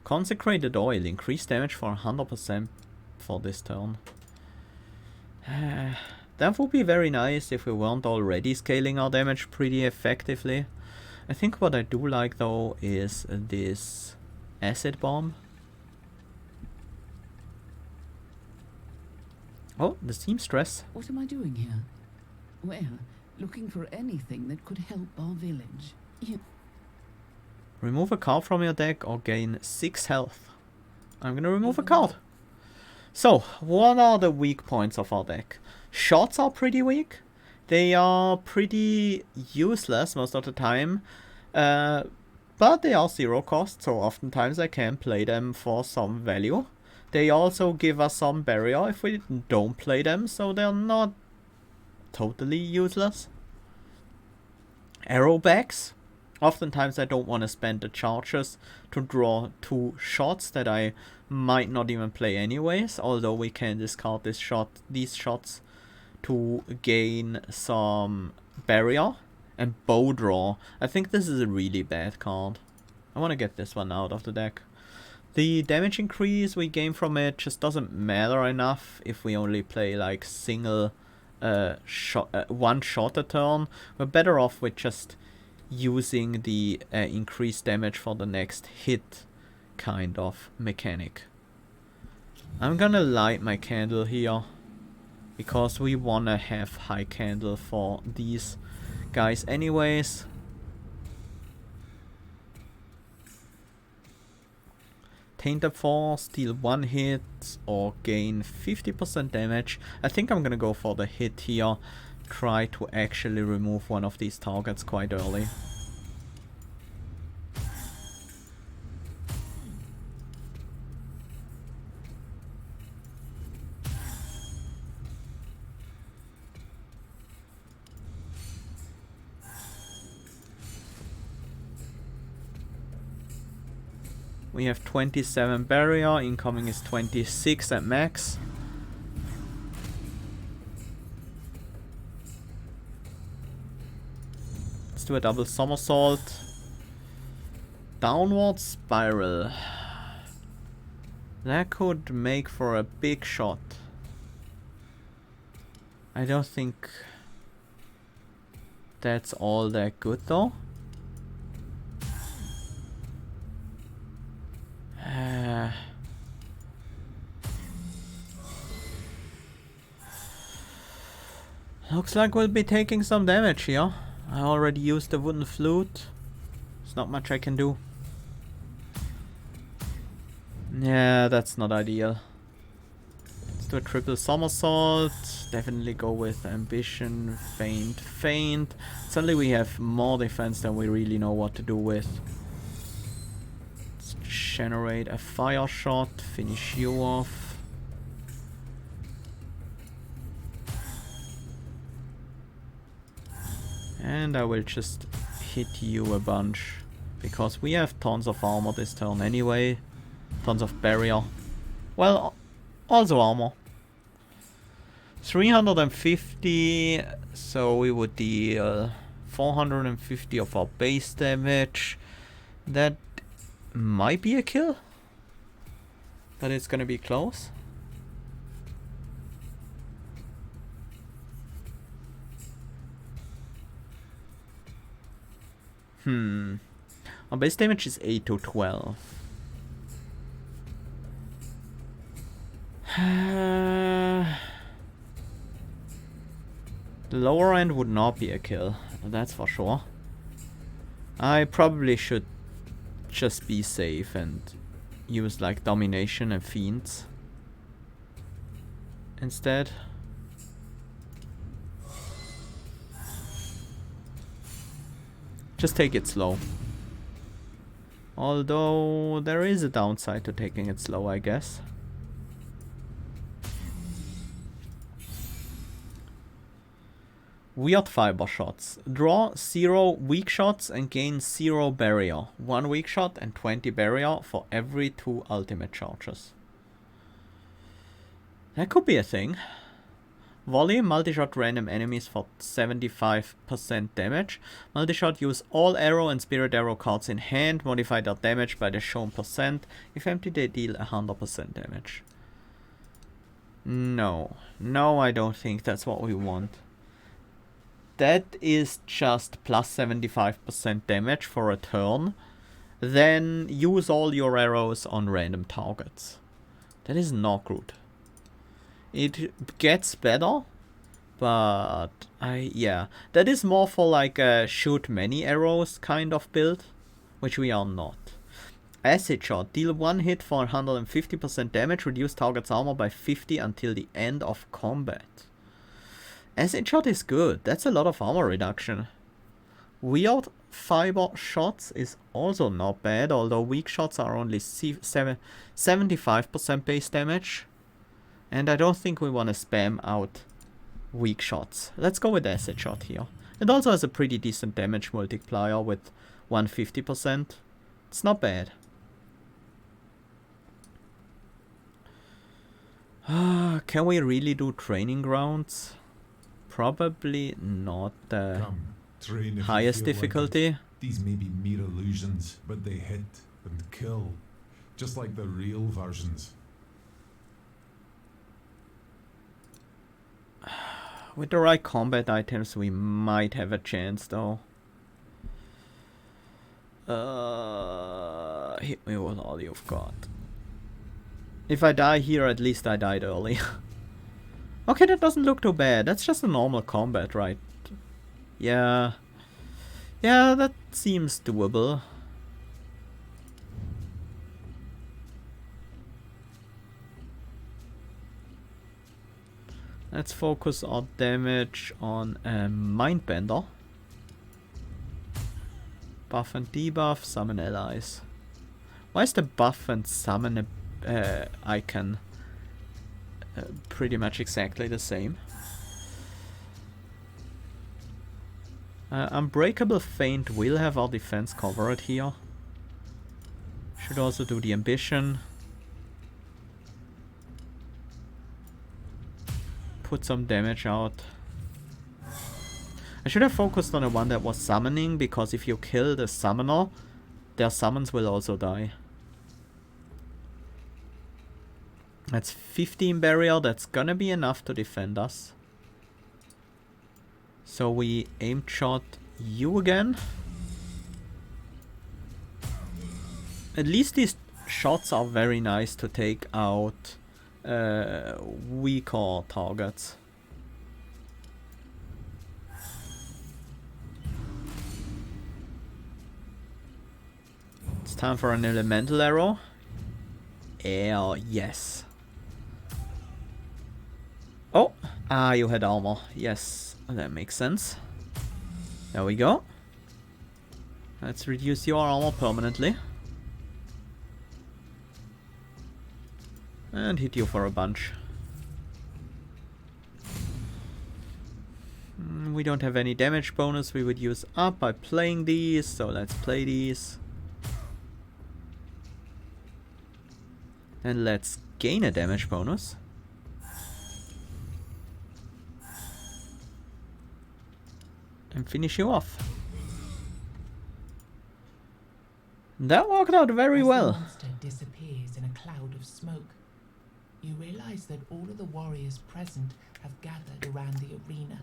Consecrated Oil, increased damage for 100% for this turn. That would be very nice if we weren't already scaling our damage pretty effectively. I think what I do like though is this acid bomb. Oh, the seamstress. What am I doing here? Well, looking for anything that could help our village. Remove a card from your deck or gain 6 health. I'm gonna remove a card. So, what are the weak points of our deck? Shots are pretty weak. They are pretty useless most of the time. But they are 0 cost, so oftentimes I can play them for some value. They also give us some barrier if we don't play them, so they're not totally useless. Arrow backs. Oftentimes I don't want to spend the charges to draw 2 shots that I might not even play anyways, although we can discard these shots to gain some barrier. And bow draw. I think this is a really bad card. I want to get this one out of the deck. The damage increase we gain from it just doesn't matter enough if we only play like single one shot a turn. We're better off with just using the increased damage for the next hit kind of mechanic. I'm gonna light my candle here because we wanna have high candle for these guys anyways. Tainted Force, deal 1 hit or gain 50% damage. I think I'm gonna go for the hit here. Try to actually remove one of these targets quite early. We have 27 barrier, incoming is 26 at max. Let's do a double somersault. Downward spiral. That could make for a big shot. I don't think that's all that good though. Looks like we'll be taking some damage here. I already used the wooden flute. There's not much I can do. Yeah, that's not ideal. Let's do a triple somersault. Definitely go with ambition, feint. Suddenly we have more defense than we really know what to do with. Let's generate a fire shot, finish you off. And I will just hit you a bunch. Because we have tons of armor this turn anyway. Tons of barrier. Well, also armor. 350. So we would deal 450 of our base damage. That might be a kill. But it's gonna be close. Our base damage is 8 to 12. The lower end would not be a kill, that's for sure. I probably should just be safe and use like domination and fiends instead. Just take it slow. Although there is a downside to taking it slow, I guess. Weird fiber shots. Draw 0 weak shots and gain 0 barrier. 1 weak shot and 20 barrier for every 2 ultimate charges. That could be a thing. Volley, multi-shot random enemies for 75% damage. Multi-shot use all arrow and spirit arrow cards in hand, modify their damage by the shown percent. If empty, they deal 100% damage. No, I don't think that's what we want. That is just plus 75% damage for a turn. Then use all your arrows on random targets. That is not good. It gets better, but yeah, that is more for like a shoot many arrows kind of build, which we are not. Acid shot, deal 1 hit for 150% damage, reduce target's armor by 50 until the end of combat. Acid shot is good, that's a lot of armor reduction. Weird fiber shots is also not bad, although weak shots are only 75% base damage. And I don't think we want to spam out weak shots. Let's go with acid shot here. It also has a pretty decent damage multiplier with 150%. It's not bad. Can we really do training grounds? Probably not the highest difficulty. Like these may be mere illusions, but they hit and kill, just like the real versions. With the right combat items, we might have a chance, though. Hit me with all you've got. If I die here, at least I died early. Okay, that doesn't look too bad. That's just a normal combat, right? Yeah. Yeah, that seems doable. Let's focus our damage on Mindbender. Buff and debuff, summon allies. Why is the buff and summon icon pretty much exactly the same? Unbreakable Feint will have our defense covered here. Should also do the ambition. Put some damage out. I should have focused on the one that was summoning, because if you kill the summoner, their summons will also die. That's 15 barrier, that's gonna be enough to defend us. So we aim shot you again. At least these shots are very nice to take out weaker targets. It's time for an elemental arrow. Air, yes. Oh, you had armor. Yes, that makes sense. There we go. Let's reduce your armor permanently. And hit you for a bunch. We don't have any damage bonus we would use up by playing these, so let's play these. And let's gain a damage bonus. And finish you off. That worked out very well. As the monster disappears in a cloud of smoke, you realize that all of the warriors present have gathered around the arena.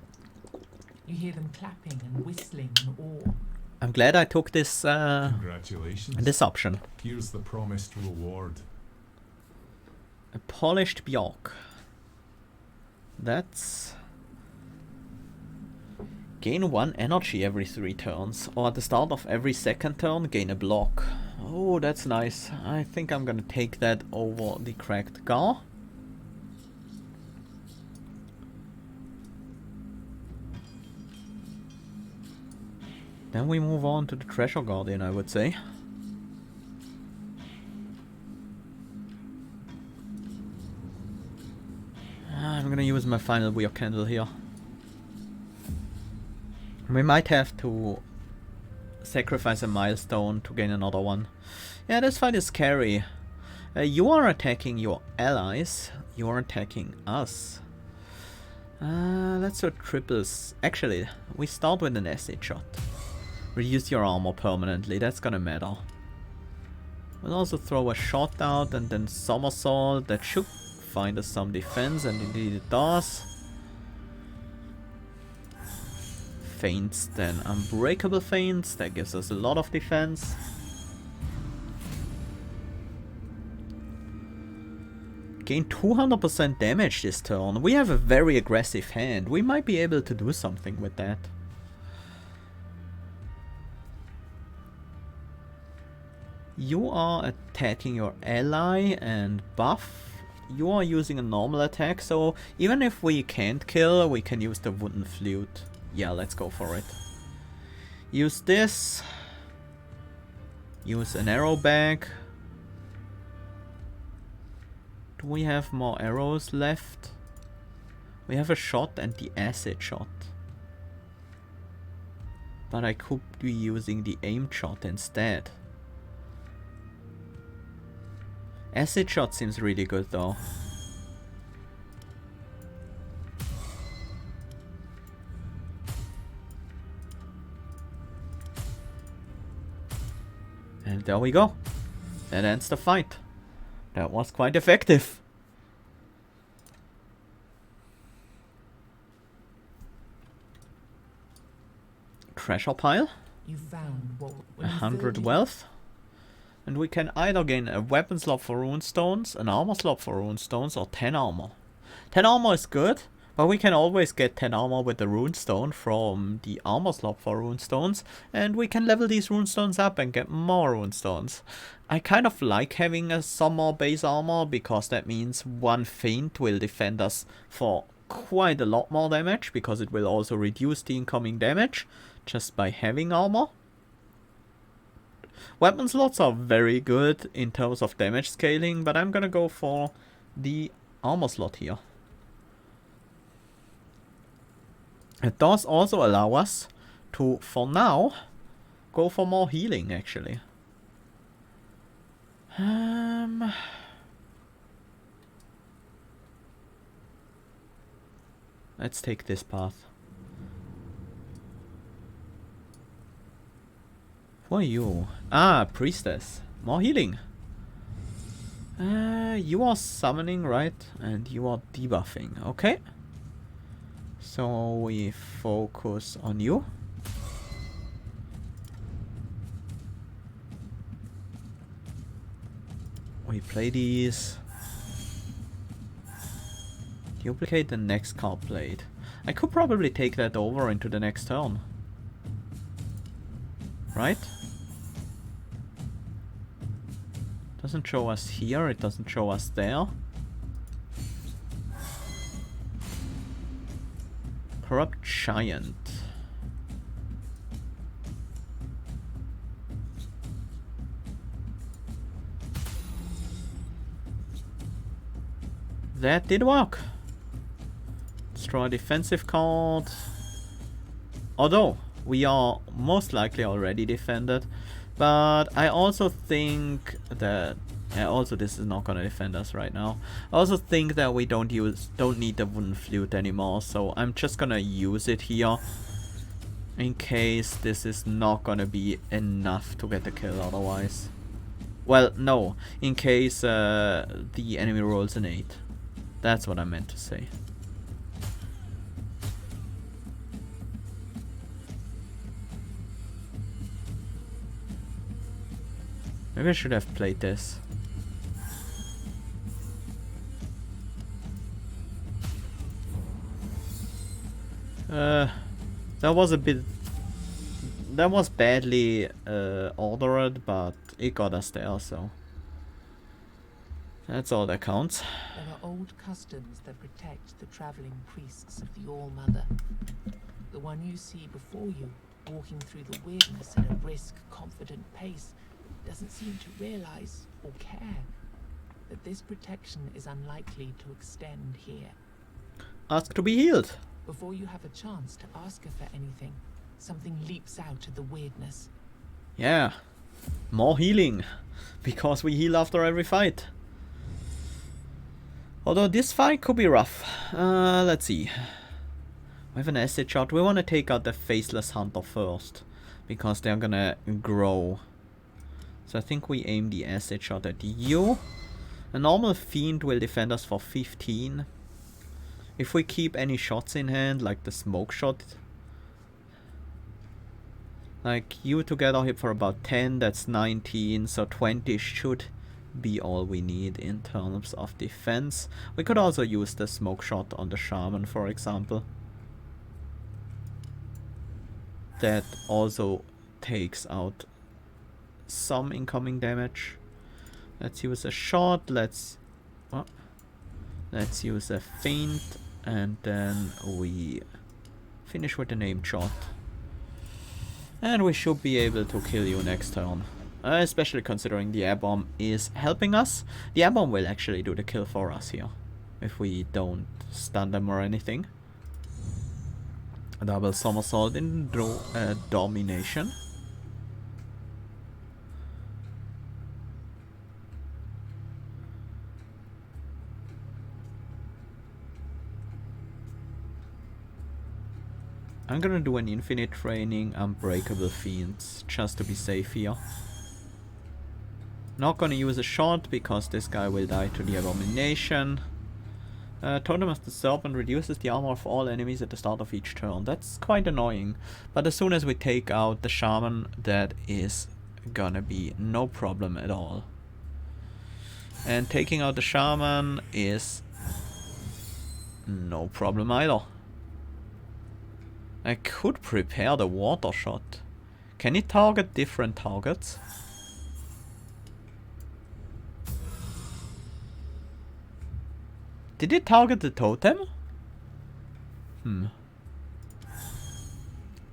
You hear them clapping and whistling in awe. I'm glad I took this Congratulations. this option. Here's the promised reward. A polished Bjork. That's... Gain 1 energy every 3 turns, or at the start of every second turn, gain a block. Oh, that's nice. I think I'm gonna take that over the Cracked Gar. Then we move on to the Treasure Guardian, I would say. I'm gonna use my final Weird Candle here. We might have to sacrifice a milestone to gain another one. Yeah, this fight is scary. You are attacking your allies. You are attacking us. Let's do triples. Actually, we start with an acid shot. Reduce your armor permanently. That's gonna matter. We'll also throw a shot out and then somersault. That should find us some defense, and indeed it does. Feints, then unbreakable feints, that gives us a lot of defense. Gain 200% damage this turn. We have a very aggressive hand. We might be able to do something with that. You are attacking your ally and buff. You are using a normal attack, so even if we can't kill, we can use the wooden flute. Yeah, let's go for it. Use this. Use an arrow bag. Do we have more arrows left? We have a shot and the acid shot. But I could be using the aim shot instead. Acid shot seems really good though. And there we go. That ends the fight. That was quite effective. Treasure pile. You found what 100 wealth. And we can either gain a weapon slot for runestones, an armor slot for runestones, or 10 armor. 10 armor is good, but we can always get 10 armor with the runestone from the armor slot for runestones, and we can level these runestones up and get more runestones. I kind of like having some more base armor, because that means one feint will defend us for quite a lot more damage, because it will also reduce the incoming damage just by having armor. Weapon slots are very good in terms of damage scaling, but I'm gonna go for the armor slot here. It does also allow us to, for now, go for more healing, actually. Let's take this path. Who are you? Ah, priestess. More healing. You are summoning, right? And you are debuffing. Okay. So we focus on you. We play these. Duplicate the next card played. I could probably take that over into the next turn. Right? Doesn't show us here, it doesn't show us there. Corrupt Giant. That did work. Destroy a defensive card. Although, we are most likely already defended. But I also think that... also this is not gonna defend us right now. I also think that we don't need the wooden flute anymore. So I'm just gonna use it here. In case this is not gonna be enough to get the kill otherwise. Well, no. In case the enemy rolls an 8. That's what I meant to say. Maybe I should have played this. That was a bit... That was badly ordered, but it got us there, so... That's all that counts. There are old customs that protect the traveling priests of the All-Mother. The one you see before you, walking through the Wyrdness at a brisk, confident pace, doesn't seem to realize, or care, that this protection is unlikely to extend here. Ask to be healed. Before you have a chance to ask her for anything, something leaps out of the Wyrdness. Yeah. More healing. Because we heal after every fight. Although this fight could be rough. Let's see. We have an acid shot. We want to take out the Faceless Hunter first. Because they're gonna grow. So I think we aim the acid shot at you. A normal fiend will defend us for 15. If we keep any shots in hand, like the smoke shot. Like you together hit for about 10, that's 19, so 20 should be all we need in terms of defense. We could also use the smoke shot on the shaman, for example. That also takes out some incoming damage. Let's use a shot, let's use a feint, and then we finish with the named shot. And we should be able to kill you next turn. Especially considering the air bomb is helping us. The air bomb will actually do the kill for us here. If we don't stun them or anything. A double somersault in domination. I'm gonna do an infinite training unbreakable fiends just to be safe here. Not gonna use a shot because this guy will die to the abomination. Totem of the Serpent reduces the armor of all enemies at the start of each turn. That's quite annoying. But as soon as we take out the shaman, that is gonna be no problem at all. And taking out the shaman is no problem either. I could prepare the water shot. Can it target different targets? Did it target the totem?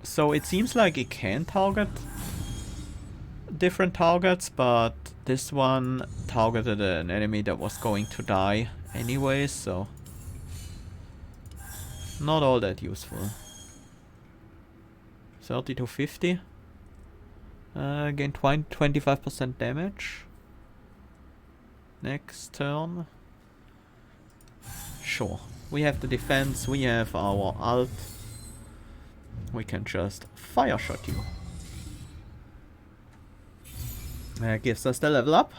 So it seems like it can target different targets, but this one targeted an enemy that was going to die anyway, so not all that useful. 30 to 50. Gain 25% damage. Next turn. Sure. We have the defense, we have our ult. We can just fire shot you. That gives us the level up.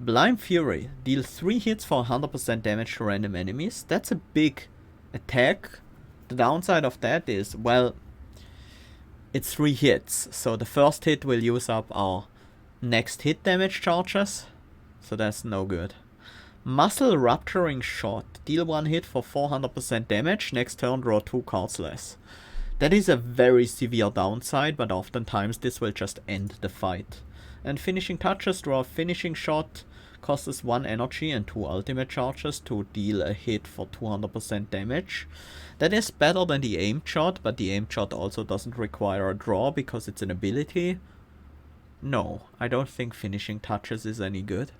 Blind Fury. Deal 3 hits for 100% damage to random enemies. That's a big attack. The downside of that is, well, it's 3 hits. So the first hit will use up our next hit damage charges. So that's no good. Muscle Rupturing Shot. Deal 1 hit for 400% damage. Next turn draw 2 cards less. That is a very severe downside, but oftentimes this will just end the fight. And Finishing Touches, draw a Finishing Shot. Costs us 1 energy and 2 ultimate charges to deal a hit for 200% damage. That is better than the Aimed Shot, but the Aimed Shot also doesn't require a draw because it's an ability. No, I don't think Finishing Touches is any good.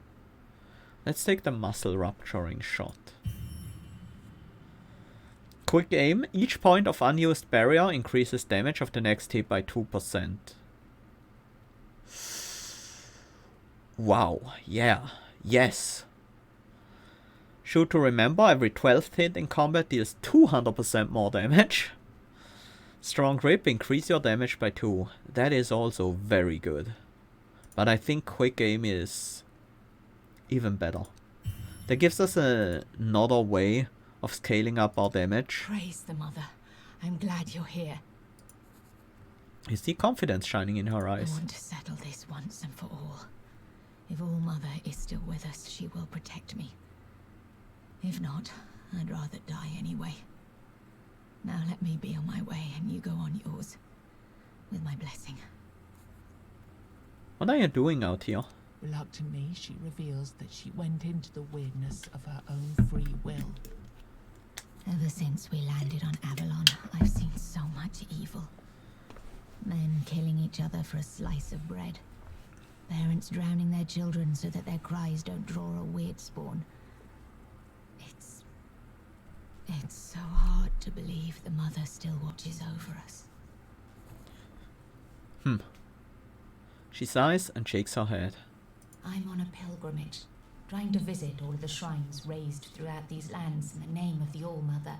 Let's take the Muscle Rupturing Shot. Quick Aim. Each point of unused barrier increases damage of the next hit by 2%. Wow, yeah, yes. Shoot to remember, every 12th hit in combat deals 200% more damage. Strong Grip, increase your damage by 2. That is also very good. But I think Quick Aim is even better. That gives us another way of scaling up our damage. Praise the Mother. I'm glad you're here. You see confidence shining in her I eyes. want to settle this once and for all. If All Mother is still with us, she will protect me. If not, I'd rather die anyway. Now let me be on my way and you go on yours. With my blessing. What are you doing out here? Reluctantly, she reveals that she went into the weirdness of her own free will. Ever since we landed on Avalon, I've seen so much evil. Men killing each other for a slice of bread. Parents drowning their children so that their cries don't draw a weird spawn. It's so hard to believe the Mother still watches over us. She sighs and shakes her head. I'm on a pilgrimage, trying to visit all of the shrines raised throughout these lands in the name of the All-Mother.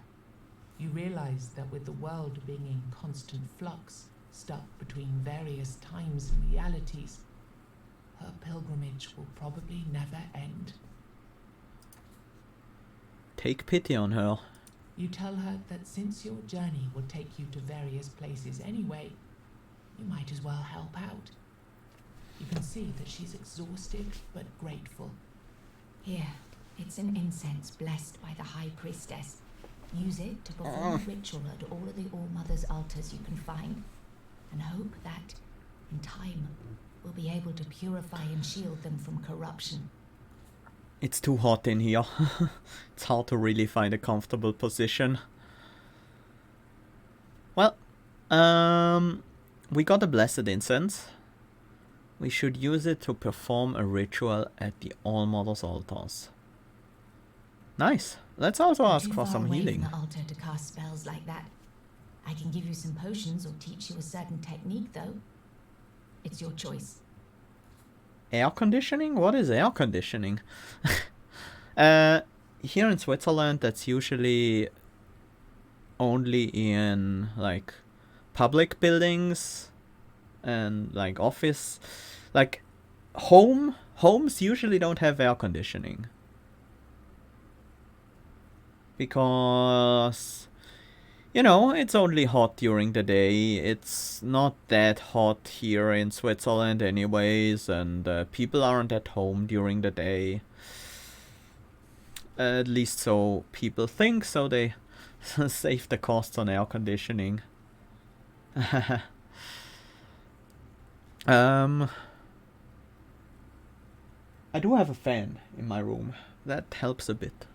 You realize that with the world being in constant flux, stuck between various times and realities, her pilgrimage will probably never end. Take pity on her. You tell her that since your journey will take you to various places anyway, you might as well help out. You can see that she's exhausted but grateful. Here, it's an incense blessed by the High Priestess. Use it to perform a ritual at all of the All-Mother's altars you can find, and hope that, in time, we'll be able to purify and shield them from corruption. It's too hot in here. It's hard to really find a comfortable position. Well, we got a blessed incense. We should use it to perform a ritual at the All-Mother's altars. Nice. Let's also ask for some healing. From the altar to cast spells like that. I can give you some potions or teach you a certain technique, though. It's your choice. Air conditioning? What is air conditioning? Here in Switzerland, that's usually only in like public buildings and like office. Like homes usually don't have air conditioning. Because, you know, it's only hot during the day. It's not that hot here in Switzerland anyways, and people aren't at home during the day. At least so people think, so they save the costs on air conditioning. I do have a fan in my room. That helps a bit.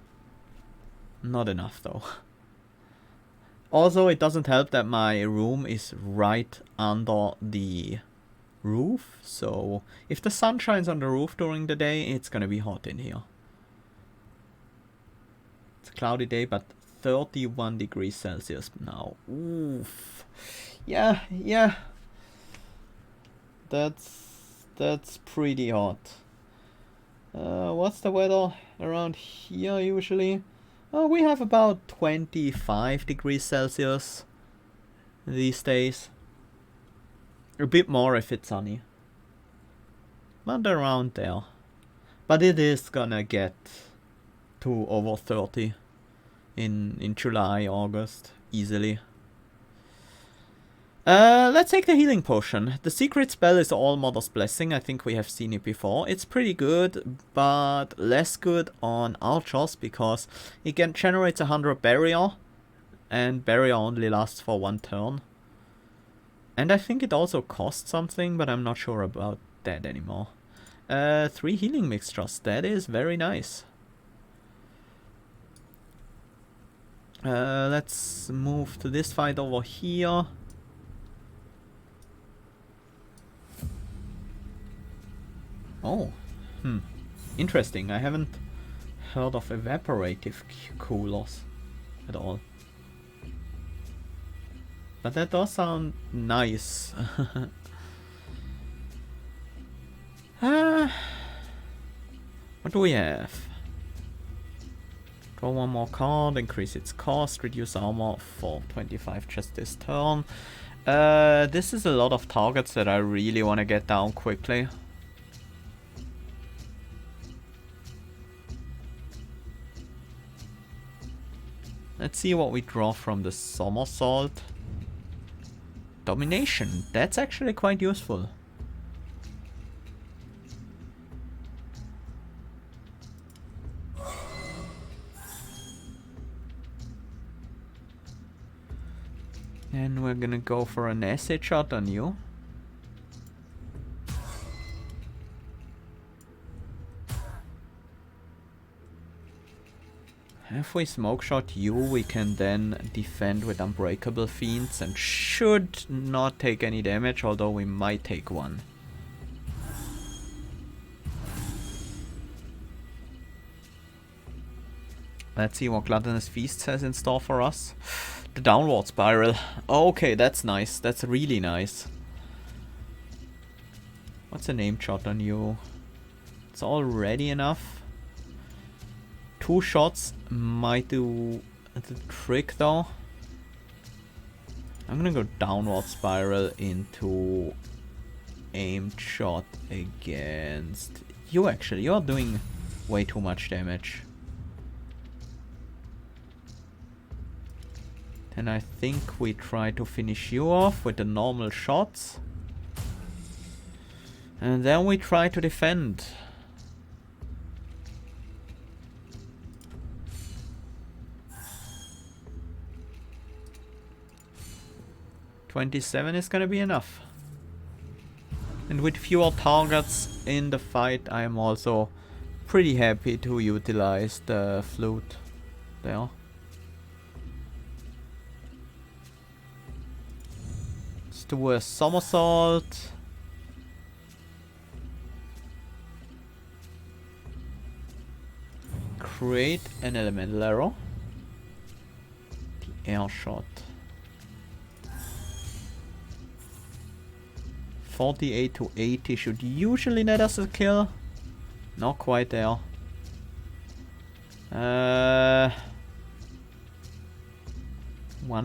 Not enough though. Also, it doesn't help that my room is right under the roof, so if the sun shines on the roof during the day, it's gonna be hot in here. It's a cloudy day, but 31 degrees Celsius now. Oof. Yeah, yeah. That's pretty hot. What's the weather around here usually? Oh, we have about 25 degrees Celsius these days. A bit more if it's sunny. But around there. But it is gonna get to over 30 in July, August, easily. Let's take the healing potion. The secret spell is All Mother's Blessing. I think we have seen it before. It's pretty good, but less good on archers because it generates 100 barrier, and barrier only lasts for 1 turn. And I think it also costs something, but I'm not sure about that anymore. 3 healing mixtures. That is very nice. Let's move to this fight over here. Oh, interesting. I haven't heard of evaporative coolers at all. But that does sound nice. What do we have? Draw 1 more card, increase its cost, reduce armor for 25 just this turn. This is a lot of targets that I really want to get down quickly. Let's see what we draw from the somersault. Domination, that's actually quite useful. And we're gonna go for an acid shot on you. If we smoke shot you, we can then defend with Unbreakable Fiends and should not take any damage, although we might take 1. Let's see what Gluttonous Feast has in store for us. The Downward Spiral. Okay, that's nice. That's really nice. What's a name shot on you? It's already enough. 2 shots might do the trick though. I'm gonna go Downward Spiral into aimed shot against you. Actually, you're doing way too much damage. And I think we try to finish you off with the normal shots. And then we try to defend. $27 is gonna be enough. And with fewer targets in the fight, I am also pretty happy to utilize the flute there. Let's do a somersault. Create an elemental arrow. The air shot. 48 to 80 should usually net us a kill. Not quite there. 1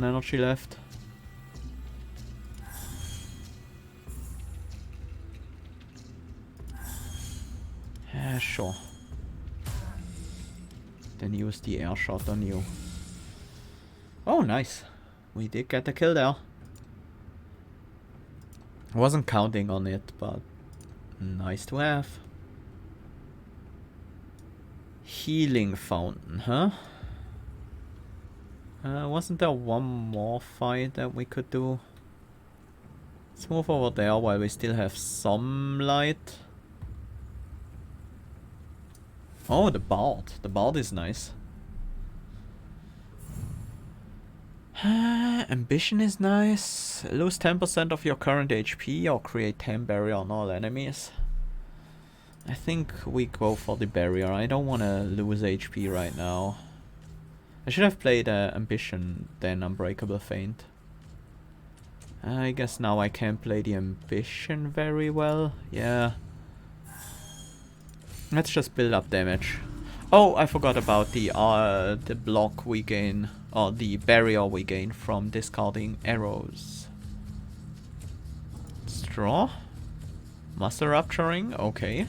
energy left. Sure. Then use the air shot on you. Oh, nice. We did get the kill there. I wasn't counting on it, but nice to have. Healing fountain, huh? Wasn't there 1 more fight that we could do? Let's move over there while we still have some light. Oh, the bard. The bard is nice. Ambition is nice. Lose 10% of your current HP or create 10 barrier on all enemies. I think we go for the barrier. I don't want to lose HP right now. I should have played Ambition, then Unbreakable Feint. I guess now I can't play the Ambition very well. Yeah. Let's just build up damage. Oh, I forgot about the block we gain, or the barrier we gain from discarding arrows. Straw? Master Rupturing? Okay.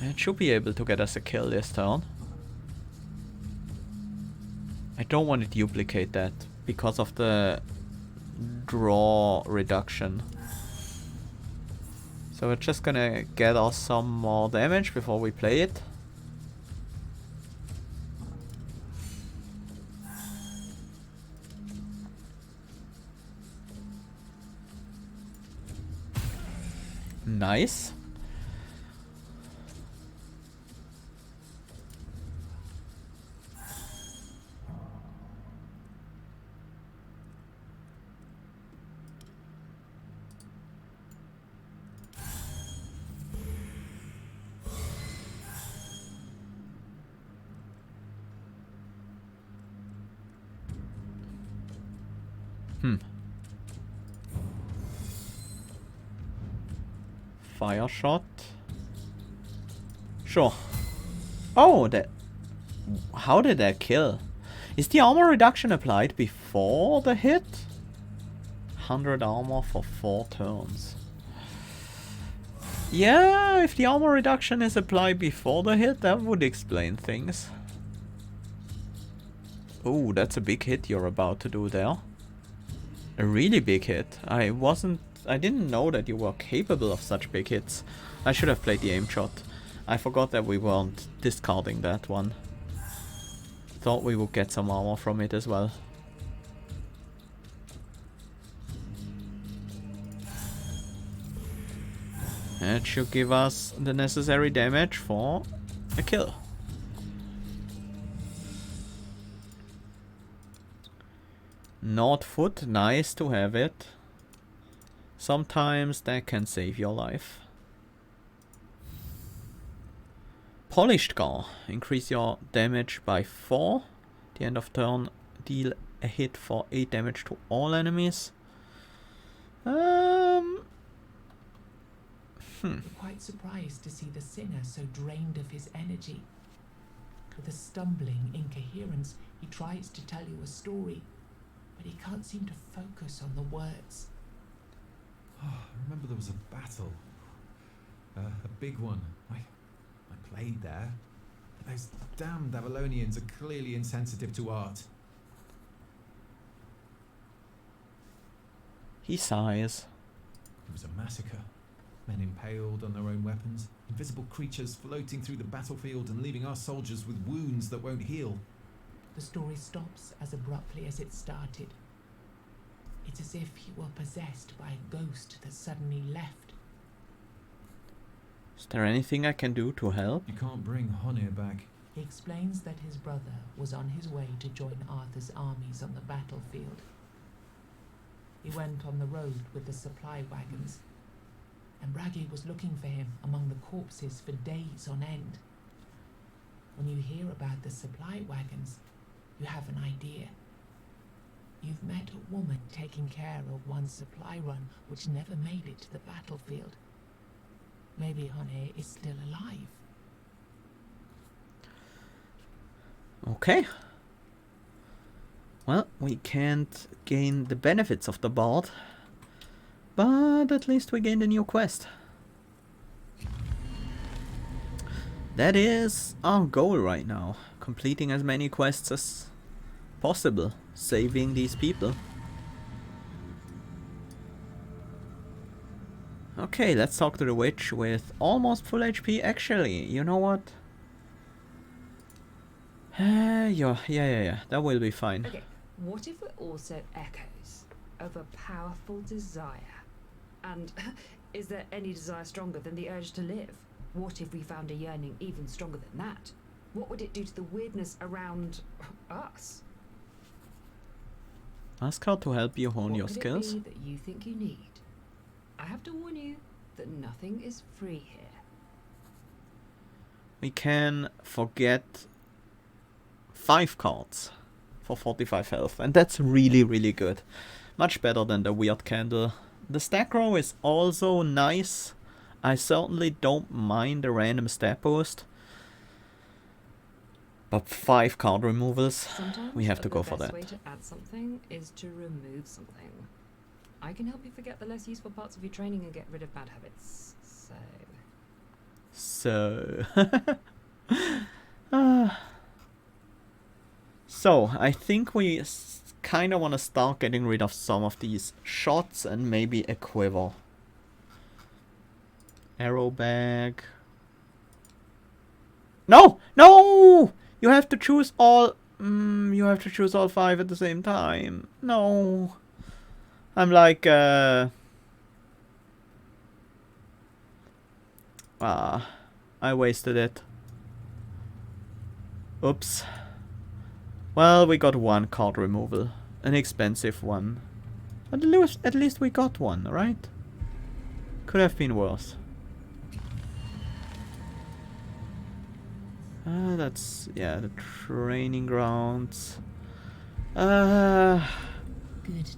It should be able to get us a kill this turn. I don't want to duplicate that because of the draw reduction. So we're just gonna get us some more damage before we play it. Nice. Fire shot. Sure. Oh, that. How did that kill? Is the armor reduction applied before the hit? 100 armor for 4 turns. Yeah, if the armor reduction is applied before the hit, that would explain things. Oh, that's a big hit you're about to do there. A really big hit. I didn't know that you were capable of such big hits. I should have played the aim shot. I forgot that we weren't discarding that one. Thought we would get some armor from it as well. That should give us the necessary damage for a kill. Nord foot, nice to have it. Sometimes that can save your life. Polished Gar, increase your damage by 4. At the end of turn, deal a hit for 8 damage to all enemies. You're quite surprised to see the singer so drained of his energy. With a stumbling incoherence, he tries to tell you a story, but he can't seem to focus on the words. Oh, I remember there was a battle. A big one. I played there. Those damned Avalonians are clearly insensitive to art. He sighs. It was a massacre. Men impaled on their own weapons. Invisible creatures floating through the battlefield and leaving our soldiers with wounds that won't heal. The story stops as abruptly as it started. It's as if he were possessed by a ghost that suddenly left. Is there anything I can do to help? You can't bring Honir back. He explains that his brother was on his way to join Arthur's armies on the battlefield. He went on the road with the supply wagons, and Bragi was looking for him among the corpses for days on end. When you hear about the supply wagons, you have an idea. You've met a woman taking care of one supply run which never made it to the battlefield. Maybe Honir is still alive. Okay. Well, we can't gain the benefits of the bard, but at least we gained a new quest. That is our goal right now. Completing as many quests as possible. Saving these people. Okay, let's talk to the witch with almost full HP. Actually, you know what? Yeah. That will be fine. Okay, what if we're also echoes of a powerful desire? And is there any desire stronger than the urge to live? What if we found a yearning even stronger than that? What would it do to the weirdness around us? Ask her to help you hone What your could skills. it be that you think you need? I have to warn you that nothing is free here. We can forget 5 cards for 45 health, and that's really, really good. Much better than the weird candle. The stack row is also nice. I certainly don't mind the random stat boost. But 5 card removals, Sometimes we have to go the for best that. way to add something is to remove something. I can help you forget the less useful parts of your training and get rid of bad habits. So... So, I think we kind of want to start getting rid of some of these shots and maybe a quiver. Arrow bag. No! No! You have to choose all... you have to choose all 5 at the same time. No. I'm like, I wasted it. Oops. Well, we got 1 card removal. An expensive one. But at least we got one, right? Could have been worse. That's, yeah, the training grounds. Good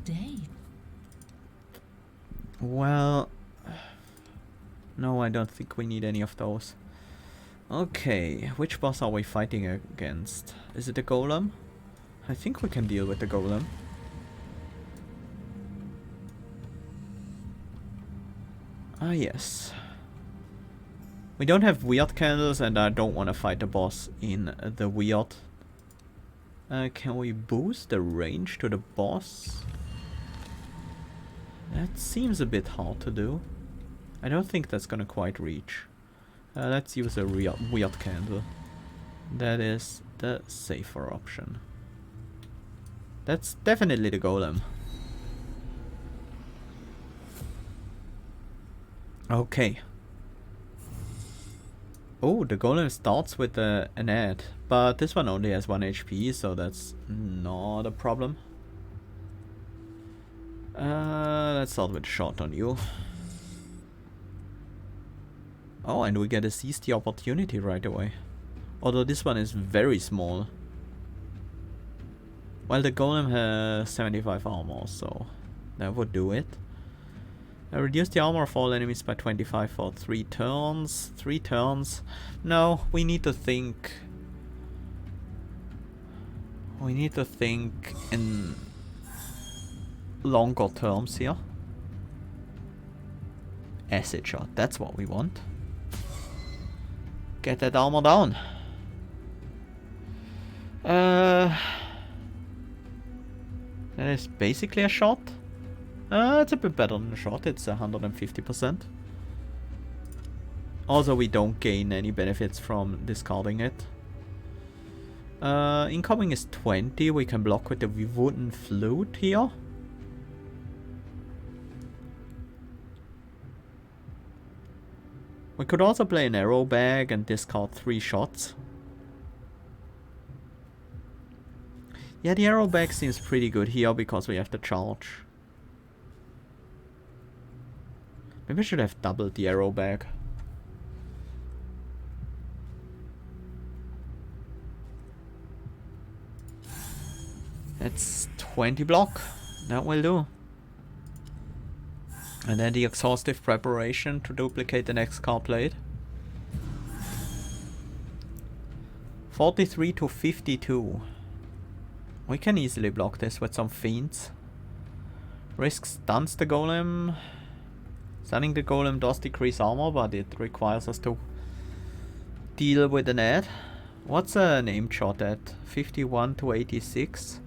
day. Well... No, I don't think we need any of those. Okay, which boss are we fighting against? Is it the golem? I think we can deal with the golem. Ah, yes. We don't have weird candles and I don't want to fight the boss in the weird. Can we boost the range to the boss? That seems a bit hard to do. I don't think that's gonna quite reach. Let's use a weird candle. That is the safer option. That's definitely the golem. Okay. Oh, the golem starts with an ad, but this one only has 1 HP, so that's not a problem. Let's start with a shot on you. Oh, and we get to seize the opportunity right away. Although this one is very small. Well, the golem has 75 armor, so that would do it. Reduce the armor of all enemies by 25 for 3 turns. 3 turns. No, we need to think. We need to think in longer terms here. Acid shot, that's what we want. Get that armor down. That is basically a shot. It's a bit better than a shot. It's 150%. Also, we don't gain any benefits from discarding it. Incoming is 20. We can block with the wooden flute here. We could also play an arrow bag and discard 3 shots. Yeah, the arrow bag seems pretty good here because we have the charge. Maybe I should have doubled the arrow bag. That's 20 block. That will do. And then the exhaustive preparation to duplicate the next card played. 43 to 52. We can easily block this with some feints. Risk stuns the golem. Stunning the golem does decrease armor, but it requires us to deal with an ad. What's a name shot at? 51 to 86.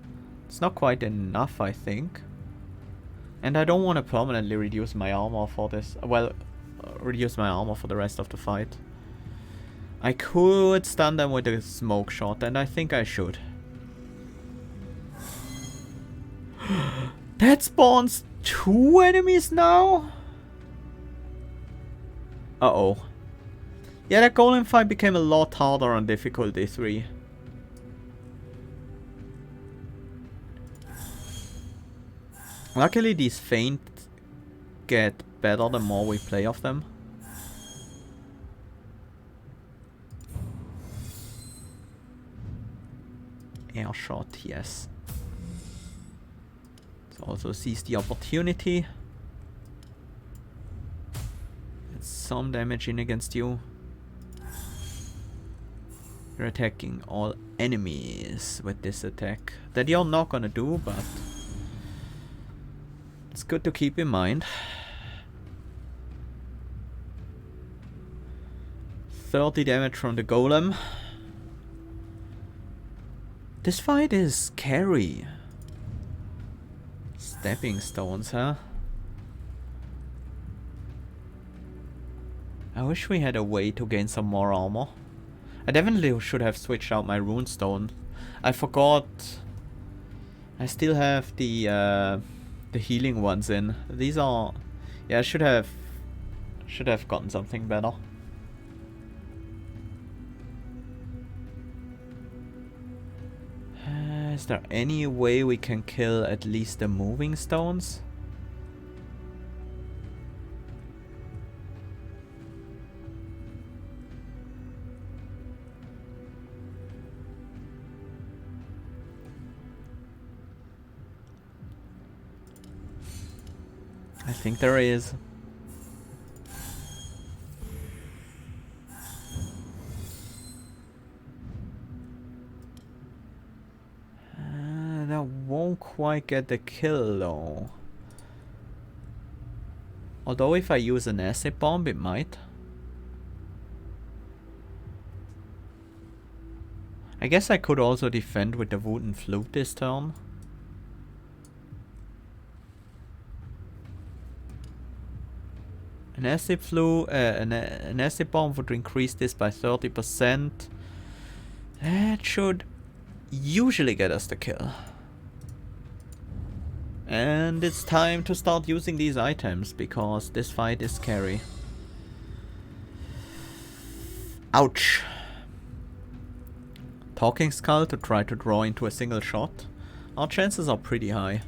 It's not quite enough, I think. And I don't want to permanently reduce my armor for this. Well, reduce my armor for the rest of the fight. I could stun them with a smoke shot, and I think I should. That spawns 2 enemies now? Uh-oh. Yeah, that golem fight became a lot harder on difficulty 3. Luckily these feint get better the more we play of them. Air shot, yes. So also seize the opportunity. Get some damage in against you. You're attacking all enemies with this attack. That you're not gonna do, but it's good to keep in mind. 30 damage from the golem. This fight is scary. Stepping stones, huh? I wish we had a way to gain some more armor. I definitely should have switched out my runestone. I forgot. I still have the healing ones in. These are, yeah, I should have gotten something better. Is there any way we can kill at least the moving stones? I think there is. That won't quite get the kill though. Although if I use an acid bomb it might. I guess I could also defend with the wooden flute this turn. An acid an acid bomb would increase this by 30%. That should usually get us the kill. And it's time to start using these items because this fight is scary. Ouch. Talking skull to try to draw into a single shot. Our chances are pretty high.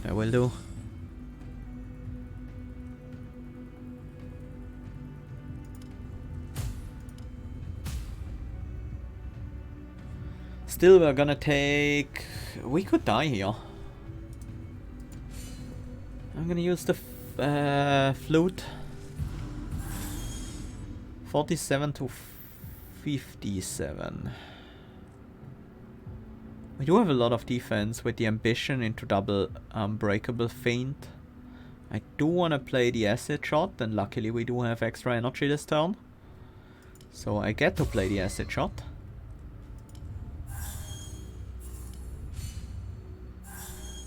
That will do. Still, we're gonna take... We could die here. I'm gonna use the flute. 47 to 57. We do have a lot of defense with the ambition into double unbreakable feint. I do want to play the acid shot, and luckily we do have extra energy this turn. So I get to play the acid shot.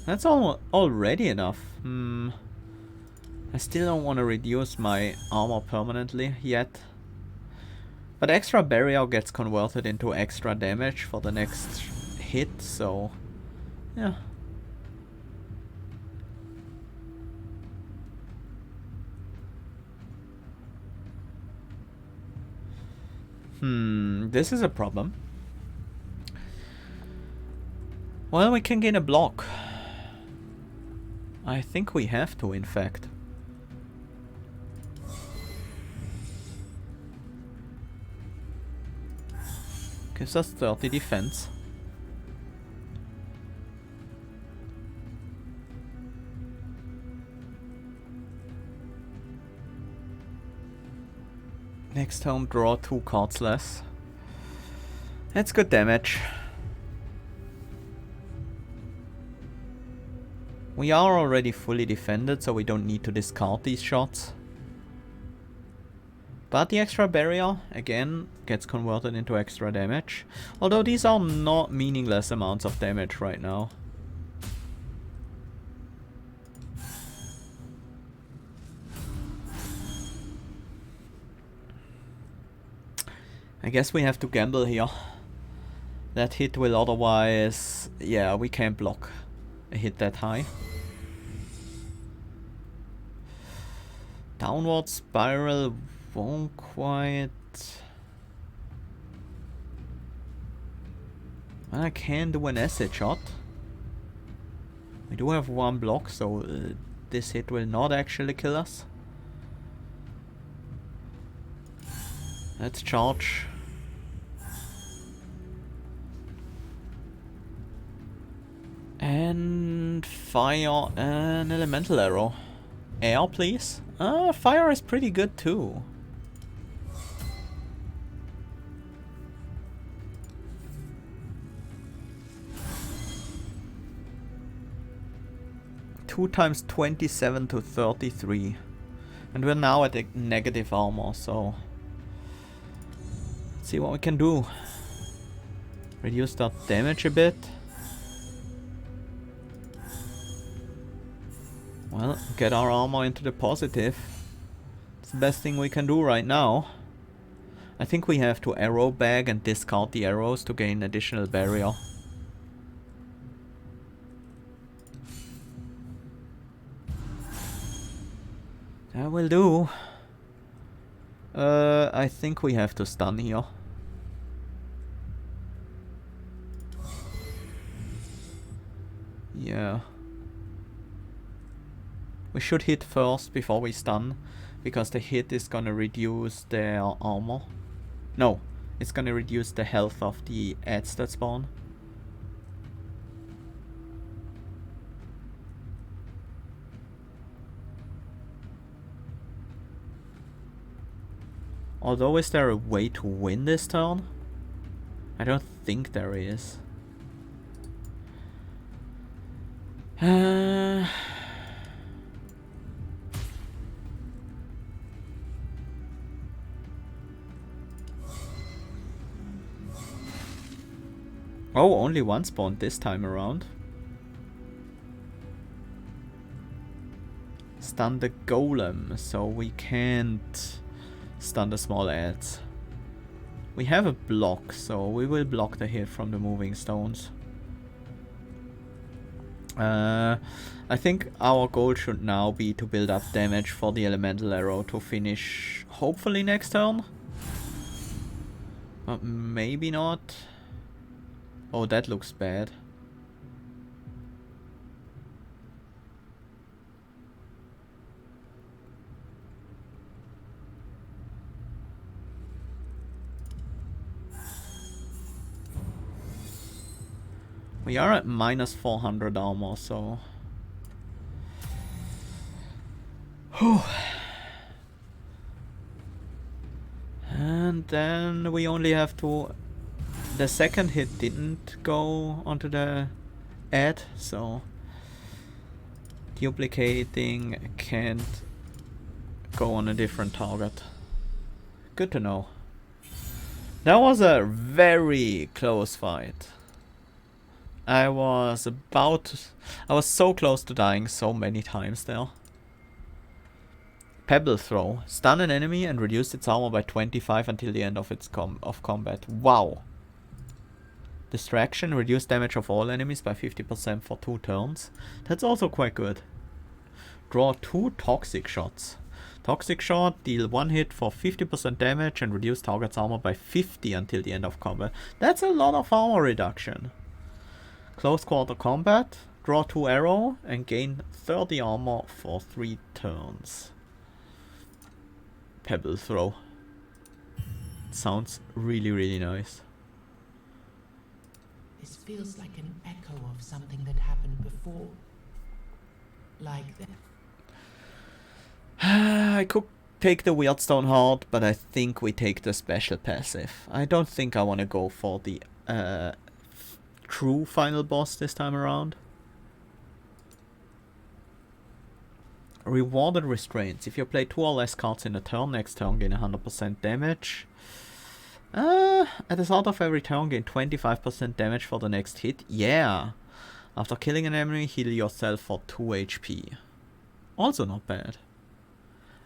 That's already enough. I still don't want to reduce my armor permanently yet. But extra barrier gets converted into extra damage for the next hit, so yeah. This is a problem. Well, we can gain a block. I think we have to, in fact. Gives us 30 defense. Next turn, draw 2 cards less. That's good damage. We are already fully defended, so we don't need to discard these shots. But the extra barrier, again, gets converted into extra damage. Although these are not meaningless amounts of damage right now. I guess we have to gamble here. That hit will otherwise... yeah, we can't block a hit that high. Downward spiral won't quite... Well, I can do an acid shot. We do have one block, so this hit will not actually kill us. Let's charge. And fire an elemental arrow. Air, please. Fire is pretty good too. Two times 27 to 33. And we're now at a negative armor, so let's see what we can do. Reduce that damage a bit. Well, get our armor into the positive. It's the best thing we can do right now. I think we have to arrow bag and discard the arrows to gain additional barrier. That will do. I think we have to stun here. Yeah. We should hit first before we stun, because the hit is gonna reduce their armor. No, it's gonna reduce the health of the adds that spawn. Although, is there a way to win this turn? I don't think there is. Oh, only one spawned this time around. Stun the golem, so we can't stun the small adds. We have a block, so we will block the hit from the moving stones. I think our goal should now be to build up damage for the elemental arrow to finish hopefully next turn. But maybe not. Oh, that looks bad. We are at minus 400 armor, so... Whew. And then we only have to... The second hit didn't go onto the ad, so... Duplicating can't go on a different target. Good to know. That was a very close fight. I was so close to dying so many times there. Pebble throw. Stun an enemy and reduce its armor by 25 until the end of its combat. Wow. Distraction. Reduce damage of all enemies by 50% for 2 turns. That's also quite good. Draw 2 toxic shots. Toxic shot. Deal 1 hit for 50% damage and reduce target's armor by 50 until the end of combat. That's a lot of armor reduction. Close quarter combat, draw 2 arrow and gain 30 armor for 3 turns. Pebble throw. Sounds really, really nice. This feels like an echo of something that happened before. Like that. I could take the Wyrdstone Heart, but I think we take the special passive. I don't think I want to go for the true final boss this time around. Rewarded restraints. If you play 2 or less cards in a turn, next turn gain 100% damage. At the start of every turn, gain 25% damage for the next hit. Yeah. After killing an enemy, heal yourself for 2 HP. Also not bad.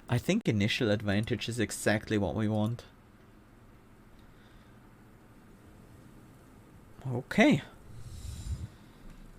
I think initial advantage is exactly what we want. Okay.